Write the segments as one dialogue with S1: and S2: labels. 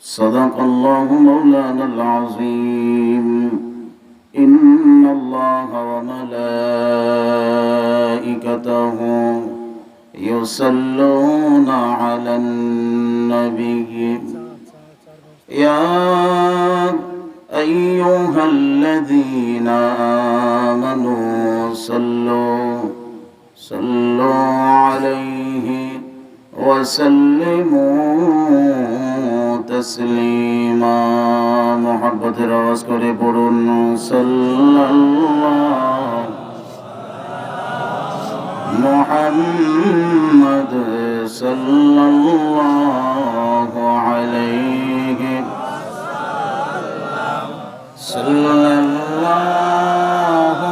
S1: صدق الله مولانا العظيم. إن الله وملائكته يصلون على النبي يا أيها الذين آمنوا صلوا عليه وسلموا تسليما. محبت আওয়াজ করে পড়ুন সাল্লাল্লাহু মুহাম্মদ সাল্লাল্লাহু আলাইহি সাল্লাল্লাহু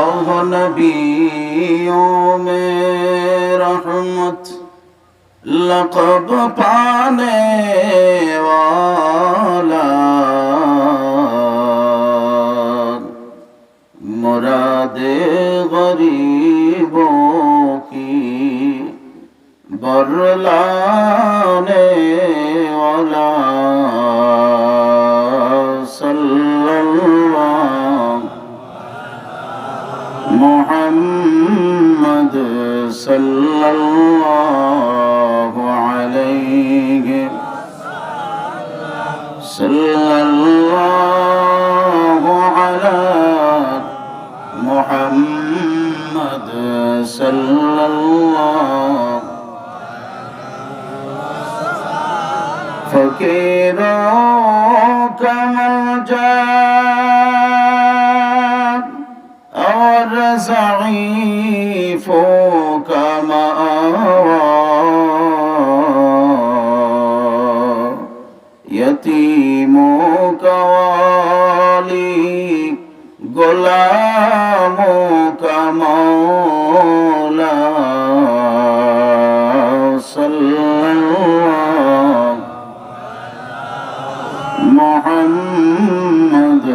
S1: ओह नबियों में रहमत लक़ब पाने वाला मुरादे गरीबों की बरलाने वाला मुहम्मद सल्लल्लाहु अलैहि सल्लल्लाहु अला मुहम्मद सल्लल्लाहु फकीरों का मलजा और ज़ईफ़ों का मावा, यतीमों का वाली, गुलामों का मौला सल्लल्लाहु मुहम्मद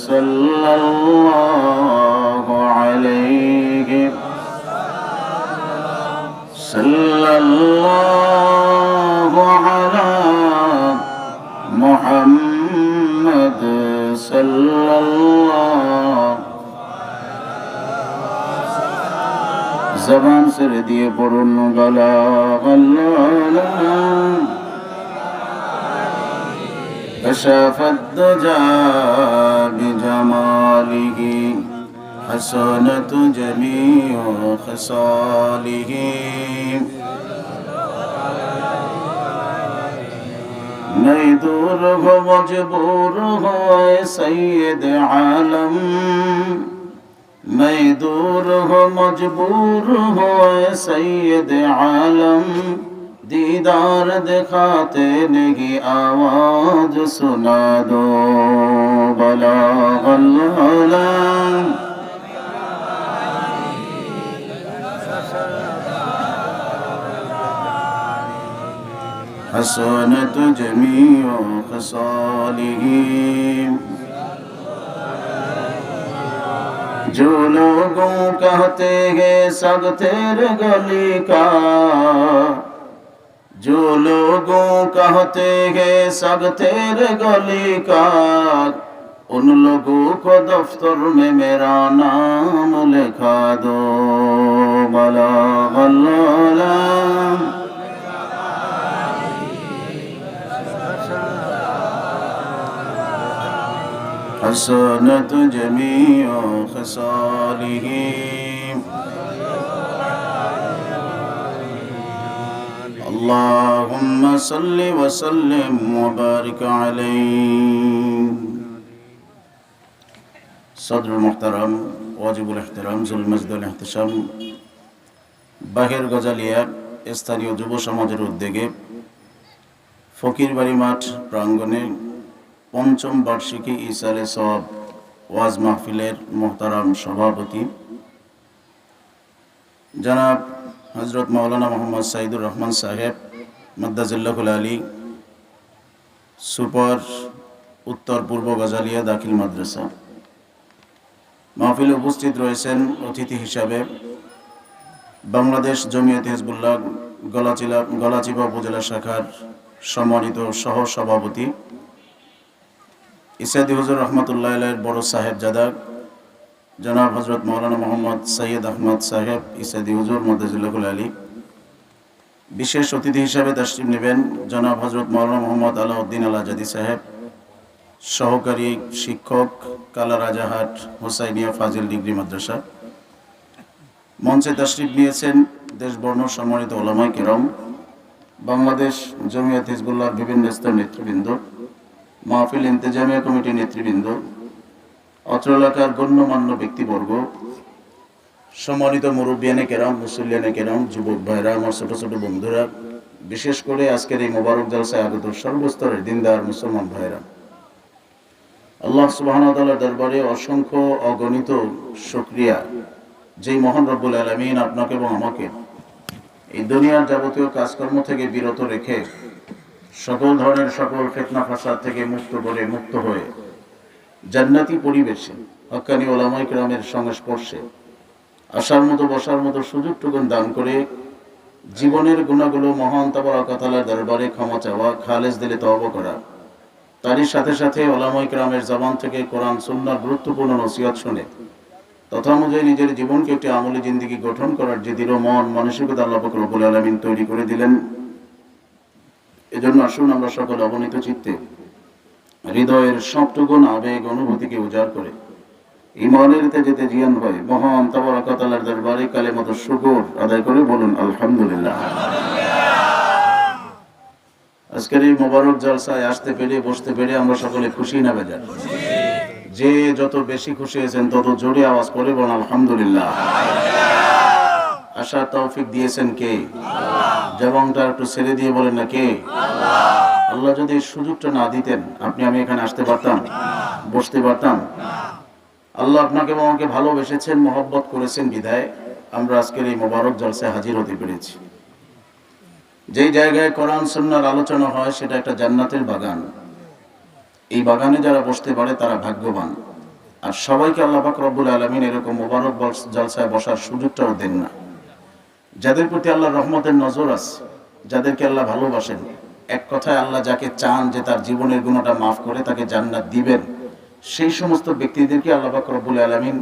S1: सल्लल्लाहु अलैहि सल्लल्लाहु अला मुहम्मद सल्लल्लाहु। ज़बान से दिए पढ़ुन गला गल्ला कशफ़ अद्दजा बिजमालिह हसनत जमीउ खसालिह। नहीं दूर हो मजबूर हो सैयद आलम, मैं दूर हो मजबूर हो सैयद आलम, दीदार दिखाते नहीं आवाज सुना दो बलागल्ला। हसनत जमीउ खसालिह। जो लोगों कहते हैं सब तेरे गली का, जो लोगों कहते हैं सब तेरे गली का, उन लोगों को दफ्तर में मेरा नाम लिखा दो बलागल्ला। हसनत जमीउ खसालिह। अल्लाहुम्मा सल्लि व सल्लिम व बारिक अलैहि। सदर मुहतरम वाजिबुल इहतराम जुल मजदुल इहतिशाम বাহের গজালিয়া স্থানীয় যুব সমাজের উদ্যোগে ফকিরবাড়ি মাঠ প্রাঙ্গণে পঞ্চম বার্ষিকী ইসালে সওয়াব ওয়াজ মাহফিলের মুহতারাম সভাপতি জনাব হযরত মাওলানা মোহাম্মদ সাইদুর রহমান সাহেব মাদ্দাজিল্লাহুল আলী, সুপার উত্তর পূর্ব গজালিয়া দাখিল মাদ্রাসা, মাহফিলে উপস্থিত রয়েছেন অতিথি হিসাবে বাংলাদেশ জমিয়ত হিজবুল্লাহ গলাচিপা উপজেলা শাখার সম্মানিত সহ সভাপতি ইসাদি হুজুর রহমতুল্লাহ আলাইহির বড় সাহেবজাদা জনাব হযরত মাওলানা মোহাম্মদ সৈয়দ আহমদ সাহেব ইসাদি হুজুর মদ্দাজিল্লাহুল আলী। বিশেষ অতিথি হিসাবে তাশরিফ নেবেন জনাব হযরত মাওলানা মোহাম্মদ আলাউদ্দিন আল আজাদি সাহেব, সহকারী শিক্ষক, কালারাজাহাট হোসাইনিয়া ফাজিল ডিগ্রি মাদ্রাসা। মঞ্চে তাশরিফ নিয়েছেন দেশবর্ণ সম্মানিত উলামায়ে কেরাম, বাংলাদেশ জমিয়ত হিজবুল্লাহর বিভিন্ন স্তরের নেতৃবৃন্দ, মাহফিল ইন্তেজামিয়া কমিটির নেতৃবৃন্দ, অত্র এলাকার গণ্যমান্য ব্যক্তিবর্গ, সম্মানিত মুরব্বিয়ানে কেরাম, মুসল্লিয়ানে কেরাম, যুবক ভাইরা, আমার ছোট ছোট বন্ধুরা, বিশেষ করে আজকের এই মোবারক জলসায় আগত সর্বস্তরের দিনদার মুসলমান ভাইরা, আল্লাহ সুবহানাহু ওয়া তাআলার দরবারে অসংখ্য অগণিত শুকরিয়া যেই মহান রব্বুল আলামিন আপনাকে এবং আমাকে এই দুনিয়ার যাবতীয় কাজকর্ম থেকে বিরত রেখে সকল ধরনের সকল ফিতনা ফাসাদ থেকে মুক্ত হয়ে জান্নাতি পরিবেশে হক্কানি উলামায়ে কেরামের সংস্পর্শে আসার মতো বসার মতো সুযোগটুকুন দান করে জীবনের গুনাহগুলো মহান তাবারক ওয়া তাআলার দরবারে ক্ষমা চাওয়া, খালেস দিলে তওবা করা, তারই সাথে সাথে উলামায়ে কেরামের জবান থেকে কোরআন সুন্নাহর গুরুত্বপূর্ণ নসিহত শুনে তথা অনুযায়ী নিজের জীবনকে একটি আমলি জিন্দেগি গঠন করার যে দৃঢ় মন মানসিকতা আল্লাহ পাক রব্বুল আলামিন তৈরি করে দিলেন। এজন্য আসুন আমরা সকলে অবনীত চিত্তে হৃদয়ের সবটুকু আবেগ অনুভূতিকে উজাড় করে ঈমানের তেজেতে জিয়ান হয় মহান তাবারক ওয়া তাআলার দরবারে কালেমাত শুকর আদায় করে বলুন আলহামদুলিল্লাহ। আজকের এই মোবারক জলসায় আসতে পেরে বসতে পেরে আমরা সকলে খুশি না বেজার? যে যত বেশি খুশি হয়েছেন তত জোরে আওয়াজ করে বলুন আলহামদুলিল্লাহ। আসার তৌফিক দিয়েছেন কে? জবানটা একটু ছেড়ে দিয়ে বলেন না কে? আল্লাহ যদি সুযোগটা না দিতেন আপনি আমি এখানে আসতে পারতাম, বসতে পারতাম? আল্লাহ আপনাকে এবং আমাকে ভালোবেসেছেন, মহব্বত করেছেন বিধায় আমরা আজকের এই মোবারক জলসায় হাজির হতে পেরেছি। যেই জায়গায় কোরআন সুন্নাহর আলোচনা হয় সেটা একটা জান্নাতের বাগান। এই বাগানে যারা বসতে পারে তারা ভাগ্যবান। আর সবাইকে আল্লাহ পাক রব্বুল আলামিন এরকম মোবারক জলসায় বসার সুযোগটাও দেন না। যাদের প্রতি আল্লাহর রহমতের নজর আছে, যাদেরকে আল্লাহ ভালোবাসেন, এক কথায় আল্লাহ যাকে চান যে তার জীবনের গুনাহটা মাফ করে তাকে জান্নাত দিবেন, সেই সমস্ত ব্যক্তিদেরকে আল্লাহ পাক রব্বুল আলামিন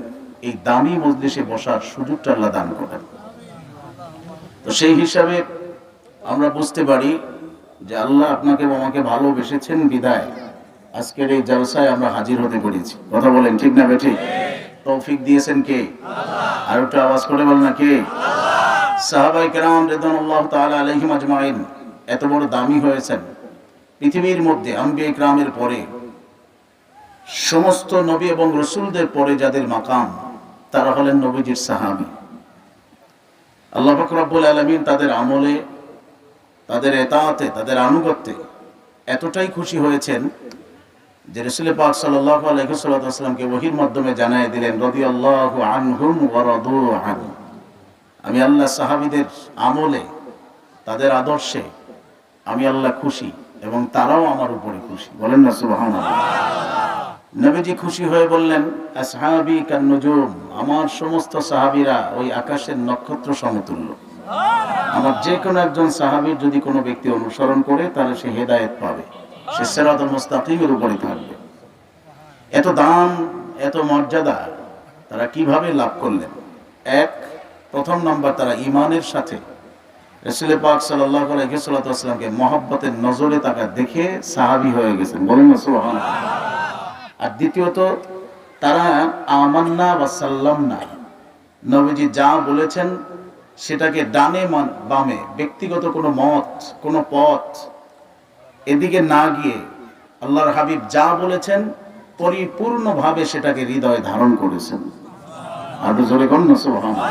S1: এই দামি মজলিসে বসার সুযোগটা আল্লাহ দান করেন। তো সেই হিসাবে আমরা বুঝতে পারি যে আল্লাহ আপনাকে এবং আমাকে ভালোবেসেছেন বিধায় আজকের এই জলসায় আমরা হাজির হতে পেরেছি। কথা বলেন ঠিক না বেঠিক? তৌফিক দিয়েছেন কে? আর একটু আওয়াজ করে বলেন না কে? সাহাবায়ে কেরাম রাদিয়াল্লাহু তাআলা আলাইহিম আজমাইন এত বড় দামি হয়েছেন পৃথিবীর মধ্যে আম্বিয়া ইকরামের পরে, সমস্ত নবী এবং রাসূলদের পরে যাদের মাকাম তারা হলেন নবীজির সাহাবী। আল্লাহ পাক রব্বুল আলামিন তাদের আমলে, তাদের ইতাআতে, তাদের আনুগত্যে এতটাই খুশি হয়েছেন যে রাসূল পাক সাল্লাল্লাহু আলাইহি ওয়াসাল্লামকে ওহীর মাধ্যমে জানায় দিলেন রাদিয়াল্লাহু আনহুম ওয়া রাদু আনহু, আমি আল্লাহ সাহাবীদের আমলে, তাদের আদর্শে আমি আল্লাহ খুশি এবং তারাও আমার উপরে খুশি। বলেন না সুবহানাল্লাহ। নবীজি খুশি হয়ে বললেন আসহাবী কান নুজুম, আমার সমস্ত সাহাবীরা ওই আকাশের নক্ষত্র সমতুল্য। আমার যে কোনো একজন সাহাবীর যদি কোনো ব্যক্তি অনুসরণ করে তাহলে সে হেদায়েত পাবে, সে সিরাতুল মুস্তাকিমের উপরে থাকবে। এত দাম, এত মর্যাদা তারা কিভাবে লাভ করলেন? প্রথম নাম্বার, তারা ঈমানের সাথে রাসূল পাক সাল্লাল্লাহু আলাইহি ওয়াসাল্লামকে মহব্বতের নজরে তাকা দেখে সাহাবী হয়ে গেছেন। বলেন না সুবহানাল্লাহ। আর দ্বিতীয়ত, তারা আমান্না ওয়া সাল্লামনা, নবীজি যা বলেছেন সেটাকে ডানে বামে ব্যক্তিগত কোনো মত, কোনো পথ এদিকে না গিয়ে আল্লাহর হাবিব যা বলেছেন পরিপূর্ণভাবে সেটাকে হৃদয়ে ধারণ করেছেন। আর জোরে কোন সুবহানাল্লাহ।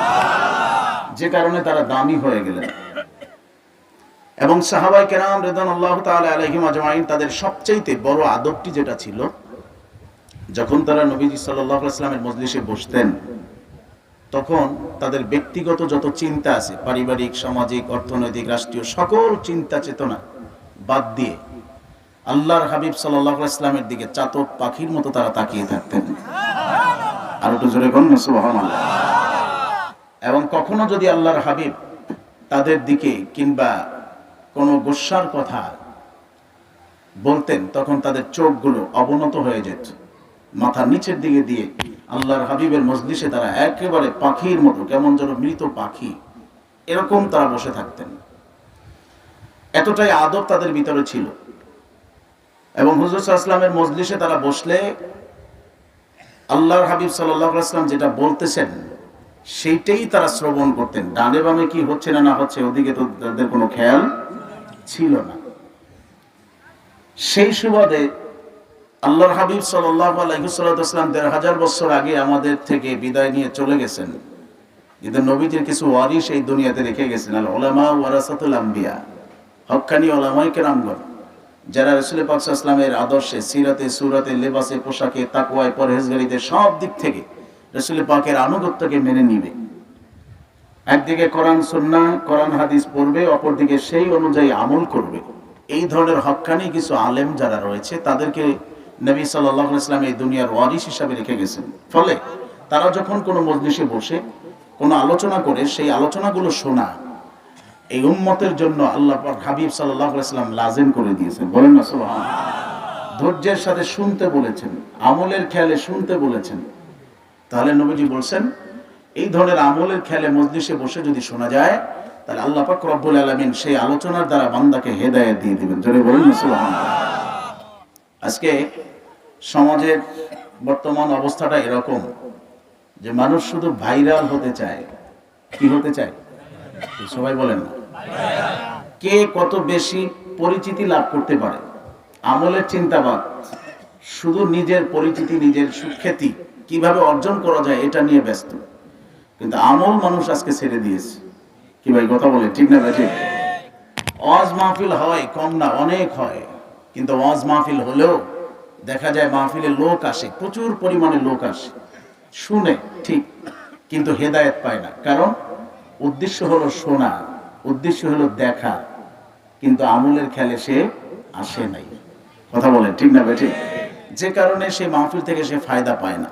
S1: যে কারণে তারা দামি হয়ে গেলেন। এবং সাহাবায়ে কেরাম রাদিয়াল্লাহু তাআলা আলাইহিম আজমাইন তাদের সবচেয়ে বড় আদবটি যেটা ছিল, যখন তারা নবীজি সাল্লাল্লাহু আলাইহি ওয়াসাল্লামের মজলিসে বসতেন তখন তাদের ব্যক্তিগত যত চিন্তা আছে, পারিবারিক, সামাজিক, অর্থনৈতিক, রাষ্ট্রীয় সকল চিন্তা চেতনা বাদ দিয়ে আল্লাহর হাবিব সাল্লাল্লাহু আলাইহি ওয়াসাল্লামের দিকে চাতক পাখির মতো তারা তাকিয়ে থাকতেন। আর একটু জোরে কোন সুবহানাল্লাহ। এবং কখনো যদি আল্লাহর হাবিব তাদের দিকে কিংবা কোনো গোস্বার কথা বলতেন, তখন তাদের চোখগুলো অবনত হয়ে যেত, মাথা নিচের দিকে দিয়ে আল্লাহর হাবিবের মজলিসে তারা একেবারে পাখির মতো, কেমন যেন মৃত পাখি এরকম তারা বসে থাকতেন। এতটাই আদব তাদের ভিতরে ছিল। এবং হুজুর সাল্লাল্লাহু আলাইহি ওয়াসাল্লামের মজলিসে তারা বসলে আল্লাহর হাবিব সাল্লাল্লাহু আলাইহি ওয়াসাল্লাম যেটা বলতেছেন সেইটাই তারা শ্রবণ করতেন। ডানে বামে কি হচ্ছে না না হচ্ছে ওদিকে তো তাদের কোনো খেয়াল ছিল না। সেই সুবাদে আল্লাহর হাবিব সাল্লাল্লাহু আলাইহি ওয়াসাল্লাম ১৫০০ বছর আগে আমাদের থেকে বিদায় নিয়ে চলে গেছেন, কিন্তু নবীজির কিছু ওয়ারিস এই দুনিয়াতে রেখে গেছেন। আল উলামা ওয়ারাসাতুল আম্বিয়া, হক্কানি উলামায়ে কেরামগণ, যারা রাসূল পাক সাল্লাল্লাহু আলাইহি ওয়াসাল্লামের আদর্শে, সিরাতে, সুরাতে, লেবাসে, পোশাকে, তাকওয়ায়, পরহেজগারিতে সব দিক থেকে রাসূল পাকের আনুগত্যকে মেনে নিবে। একদিকে কোরআন সুন্নাহ, কোরআন হাদিস পড়বে, অপরদিকে সেই অনুযায়ী আমল করবে। এই ধরনের হক্কানি কিছু আলেম যারা রয়েছে তাদেরকে নবী সাল্লাল্লাহু আলাইহি ওয়াসাল্লাম এই দুনিয়ার ওয়ারিস হিসাবে রেখে গেছেন। ফলে তারা যখন কোনো মজলিসে বসে কোনো আলোচনা করে, সেই আলোচনাগুলো শোনা এই উম্মতের জন্য আল্লাহ পাক হাবিব সাল্লাল্লাহু আলাইহি ওয়াসাল্লাম লাজিম করে দিয়েছেন। বলেন না সুবহানাল্লাহ। ধৈর্যের সাথে শুনতে বলেছেন, আমলের খেয়ালে শুনতে বলেছেন। তাহলে নবীজি বলছেন এই ধরনের আমলের খেয়ালে মজলিসে বসে যদি শোনা যায়, তাহলে আল্লাহ পাক রব্বুল আলামিন সেই আলোচনার দ্বারা বান্দাকে হেদায়েত দিয়ে দিবেন। জোরে বলুন না সুবহানাল্লাহ। আজকে সমাজের বর্তমান অবস্থাটা এরকম যে মানুষ শুধু ভাইরাল হতে চায়। কি হতে চায়? সবাই বলেন না, কে কত বেশি পরিচিতি লাভ করতে পারে, আমলের চিন্তাবাদ, শুধু নিজের পরিচিতি, নিজের সুখ্যাতি কিভাবে অর্জন করা যায় এটা নিয়ে ব্যস্ত। কিন্তু আমল মানুষ আজকে ছেড়ে দিয়েছে। কি ভাই কথা বলে ঠিক না? ঠিক। ওয়াজ মাহফিল হয় কম না, অনেক হয়, কিন্তু ওয়াজ মাহফিল হলেও দেখা যায় মাহফিলে লোক আসে, প্রচুর পরিমাণে লোক আসে, শুনে ঠিক, কিন্তু হেদায়েত পায় না। কারণ উদ্দেশ্য হলো শোনা, উদ্দেশ্য হলো দেখা, কিন্তু আমলের খেয়ালে সে আসে নাই। কথা বলেন ঠিক না ভাই? ঠিক। যে কারণে সে মাহফিল থেকে সে ফায়দা পায় না।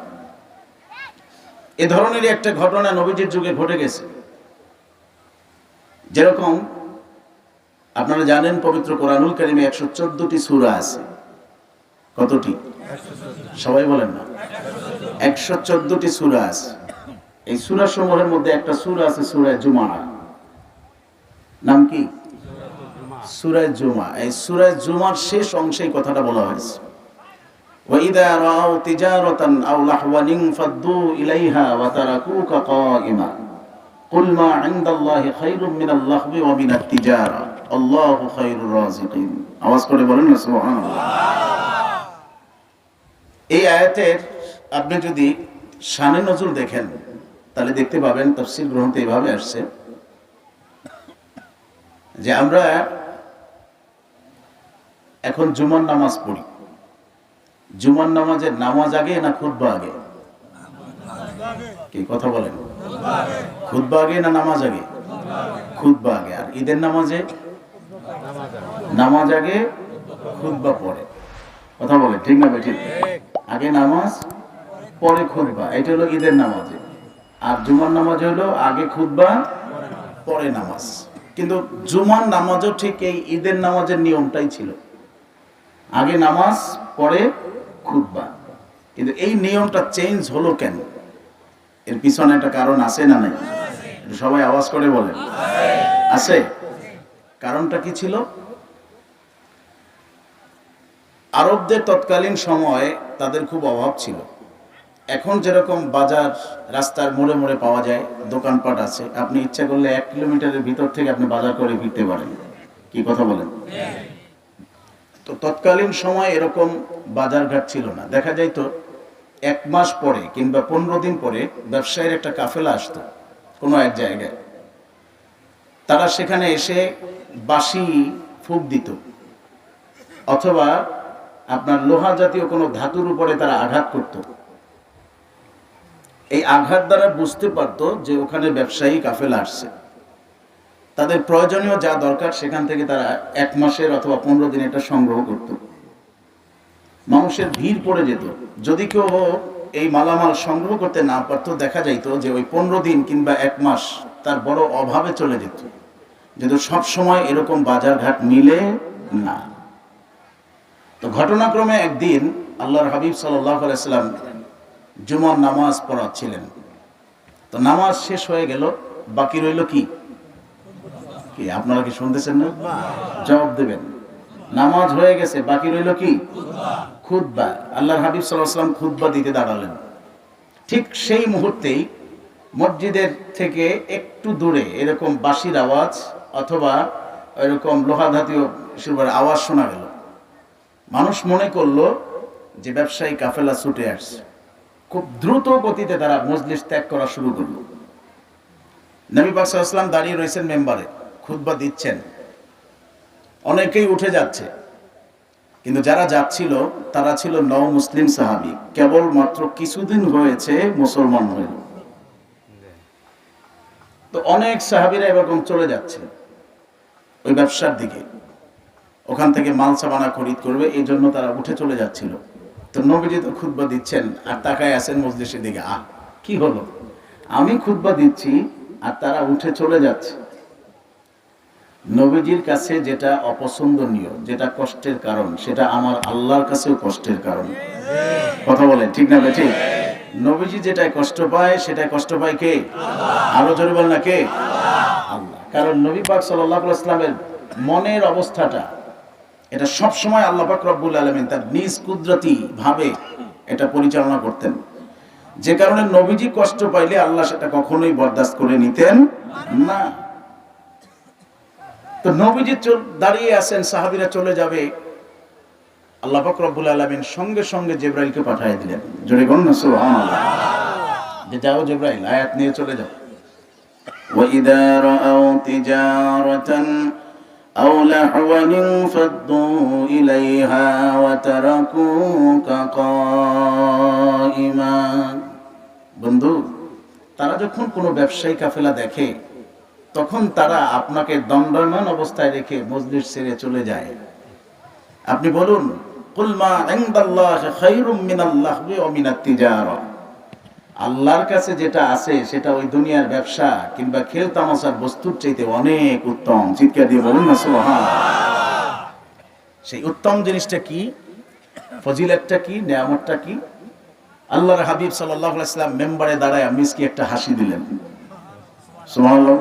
S1: এ ধরনেরই একটা ঘটনা নবীজির যুগে ঘটে গেছে। যেরকম আপনারা জানেন পবিত্র কোরআনুল কারীমে ১১৪টি সূরা আছে। কতটি? সবাই বলেন না। ১১৪টি সূরা আছে। এই সূরা সমূহের মধ্যে একটা সূরা আছে সূরা জুমআ। নাম কি? সূরা জুমআ। এই সূরা জুমআর শেষ অংশে কথাটা বলা হয়েছে। وَإِذَا رَأَوْا تِجَارَةً أَوْ لَهْوًا انفَضُّوا إِلَيْهَا وَتَرَكُوكَ قَائِمًا قُلْ مَا عِندَ اللَّهِ خَيْرٌ مِنَ اللَّهْوِ وَمِنَ التِّجَارَةِ اللَّهُ خَيْرُ الرَّازِقِينَ। আওয়াজ করে বলেন না সুবহানাল্লাহ। এই আয়াতের আপনি যদি শানে নজুল দেখেন তাহলে দেখতে পাবেন তাফসীর গ্রন্থে এভাবে আসছে যে আমরা এখন জুমার নামাজ পড়ি। জুমার নামাজের নামাজ আগে না খুতবা আগে? কি কথা বলেন? খুতবা আগে না নামাজ আগে? খুতবা আগে। আর ঈদের নামাজে নামাজ আগে, খুতবা পরে। কথা বলে ঠিক না? ঠিক। আগে নামাজ পরে খুতবা, এটা হলো ঈদের নামাজে। আর জুমার নামাজে হলো আগে খুতবা পরে নামাজ। কিন্তু জুমার নামাজও ঠিক এই ঈদের নামাজের নিয়মটাই ছিল, আগে নামাজ পরে খুতবা। কিন্তু এই নিয়মটা চেঞ্জ হলো কেন? এর পিছনে একটা কারণ আছে না নাই? সবাই আওয়াজ করে বলেন। আছে। কারণটা কি ছিল? আরবদের তৎকালীন সময়ে তাদের খুব অভাব ছিল। এখন যেরকম বাজার রাস্তার মোড়ে মোড়ে পাওয়া যায়, দোকানপাট আছে, আপনি ইচ্ছা করলে 1 কিলোমিটারের ভিতর থেকে আপনি বাজার করে ফিরতে পারেন। কি কথা বলেন? তো তৎকালীন সময় এরকম বাজারঘাট ছিল না। দেখা যাইত 1 মাস পরে কিংবা 15 দিন পরে ব্যবসায়ীর একটা কাফেলা আসতো কোনো এক জায়গায়। তারা সেখানে এসে বাঁশি ফুঁক দিত, অথবা আপনার লোহা জাতীয় কোনো ধাতুর উপরে তারা আঘাত করত। এই আঘাত দ্বারা বুঝতে পারত যে ওখানে ব্যবসায়ী কাফেলা আসছে। তাদের প্রয়োজনীয় যা দরকার সেখান থেকে তারা 1 মাসের অথবা 15 দিন এটা সংগ্রহ করত। মানুষের ভিড় পড়ে যেত। যদি কেউ এই মালামাল সংগ্রহ করতে না পারতো, দেখা যাইতো যে ওই 15 দিন কিংবা 1 মাস তার বড় অভাবে চলে যেত, যেহেতু সব সময় এরকম বাজার ঘাট মিলে না। তো ঘটনাক্রমে একদিন আল্লাহর হাবিব সাল্লাল্লাহু আলাইহি ওয়াসাল্লাম জুমার নামাজ পড়াচ্ছিলেন। তো নামাজ শেষ হয়ে গেল, বাকি রইল কি? আপনারা কি শুনতেছেন না? জবাব দেবেন। নামাজ হয়ে গেছে, বাকি রইল কি? খুতবা। আল্লাহর হাবিব সাল্লাল্লাহু আলাইহি ওয়াসাল্লাম খুতবা দিতে দাঁড়ালেন। ঠিক সেই মুহূর্তেই মসজিদের থেকে একটু দূরে এরকম বাঁশির আওয়াজ অথবা এরকম লোহা ধাতীয় আওয়াজ শোনা গেল। মানুষ মনে করলো যে ব্যবসায়ী কাফেলা ছুটে আসছে। খুব দ্রুত গতিতে তারা মজলিস ত্যাগ করা শুরু করলো। নবী পাক সাল্লাল্লাহু আলাইহি ওয়াসাল্লাম দাঁড়িয়ে রয়েছেন মেম্বারে, খুতবা দিচ্ছেন, অনেকেই উঠে যাচ্ছে। কিন্তু যারা যাচ্ছিল তারা ছিল নও মুসলিম সাহাবী, কেবল মাত্র কিছুদিন হয়েছে মুসলমান হইল। তো অনেক সাহাবীরা এরকম চলে যাচ্ছে ওই ব্যবসার দিকে, ওখান থেকে মাল সামানা খরিদ করবে, এই জন্য তারা উঠে চলে যাচ্ছিল। তো নবীজি তো খুতবা দিচ্ছেন আর তাকায় আছেন মজলিসের দিকে। কি হলো, আমি খুতবা দিচ্ছি আর তারা উঠে চলে যাচ্ছে। নবীজির কাছে যেটা অপছন্দনীয়, যেটা কষ্টের কারণ, সেটা আমার আল্লাহর কাছেও কষ্টের কারণ। কথা বলেন ঠিক না? ঠিক। নবীজি যেটাই কষ্ট পায় সেটাই কষ্ট পায় কে? আরো জোরে বল না, কে? আল্লাহ। কারণ নবী পাক সাল্লাল্লাহু আলাইহি ওয়াসাল্লামের মনের অবস্থাটা এটা সব সময় আল্লাহ পাক রব্বুল আলামিন তার নিজ কুদরতি ভাবে এটা পরিচালনা করতেন, যে কারণে নবীজি কষ্ট পাইলে আল্লাহ সেটা কখনোই বরদাস্ত করে নিতেন না। তো নবীজি দাঁড়িয়ে আছেন, সাহাবীরা চলে যাবে, আল্লাহ পাক রব্বুল আলামিন সঙ্গে সঙ্গে জিবরাইলকে পাঠিয়ে দিলেন। জোরে বলুন না সুবহানাল্লাহ। যে যাও জিবরাইল, আয়াত নিয়ে চলে যাও। ওয়া ইযা রাআউ তিজারাতান আও লাহওয়ান ফাদ্দু ইলাইহা ওয়া তারাকুকা কাইমা। বন্ধু, তারা যখন কোনো ব্যবসায়ী কাফেলা দেখে তখন তারা আপনাকে দণ্ডায়মান অবস্থায় রেখে মজলিস ছেড়ে চলে যায়। আপনি বলুন, কুল মা ইনদাল্লাহি খায়রুম মিনাল লাহবি ওয়া মিনাত তিজারা। আল্লাহর কাছে যেটা আছে সেটা ওই দুনিয়ার ব্যবসা কিংবা খেল তামাশার বস্তুর চাইতে অনেক উত্তম। চিৎকার দিয়ে বলুন না সুবহানাল্লাহ। সেই উত্তম জিনিসটা কি, ফজিলতটা কি, নিয়ামতটা কি? আল্লাহর হাবিব সাল্লাল্লাহু আলাইহি ওয়াসাল্লাম মেম্বারে দাঁড়ায় মিসকি একটা হাসি দিলেন। সুবহানাল্লাহ।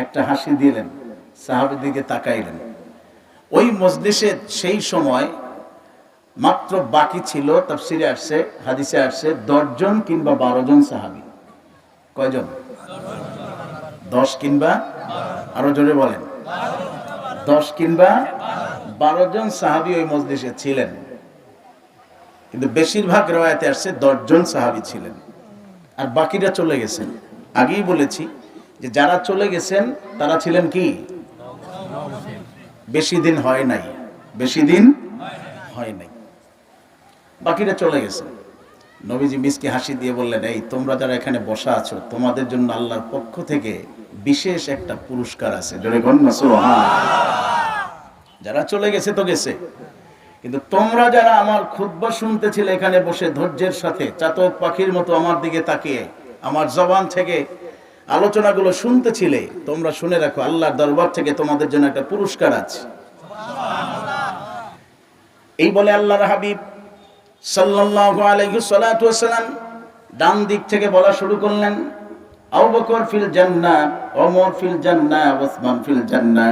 S1: একটা হাসি দিলেন, সাহাবীর দিকে তাকাইলেন। ওই মজলিসে সেই সময় মাত্র বাকি ছিল, তাফসিরে আসছে, হাদিসে আসছে 10 জন কিংবা 12 জন সাহাবী। কয়জন? 10 কিংবা, আরো জোরে বলেন, 10 কিংবা 12 জন সাহাবী ওই মজলিসে ছিলেন। কিন্তু বেশিরভাগ riwayate আসছে 10 জন সাহাবী ছিলেন, আর বাকিরা চলে গেছেন। আগেই বলেছি যে যারা চলে গেছেন তারা ছিলেন কি? বেশি দিন হয় নাই, বেশি দিন হয় নাই, বাকিরা চলে গেছে। নবীজি মিসকে হাসি দিয়ে বললেন, এই তোমরা যারা এখানে বসা আছো তোমাদের জন্য আল্লাহর পক্ষ থেকে বিশেষ একটা পুরস্কার আছে। জোরে বলুন না সুবহানাল্লাহ। যারা চলে গেছে তো গেছে, কিন্তু তোমরা যারা আমার খুতবা শুনতেছিলে এখানে বসে ধৈর্যের সাথে চাতক পাখির মতো আমার দিকে তাকিয়ে আমার জবান থেকে আলোচনাগুলো শুনতেছিলে, তোমরা শুনে রাখো আল্লাহর দরবার থেকে তোমাদের জন্য একটা পুরস্কার আছে। এই বলে আল্লাহর হাবিব সাল্লাল্লাহু আলাইহি ওয়াসাল্লাম ডান দিক থেকে বলা শুরু করলেন, আবু বকর ফিল জান্নাহ, ওমর ফিল জান্নাহ, উসমান ফিল জান্নাহ,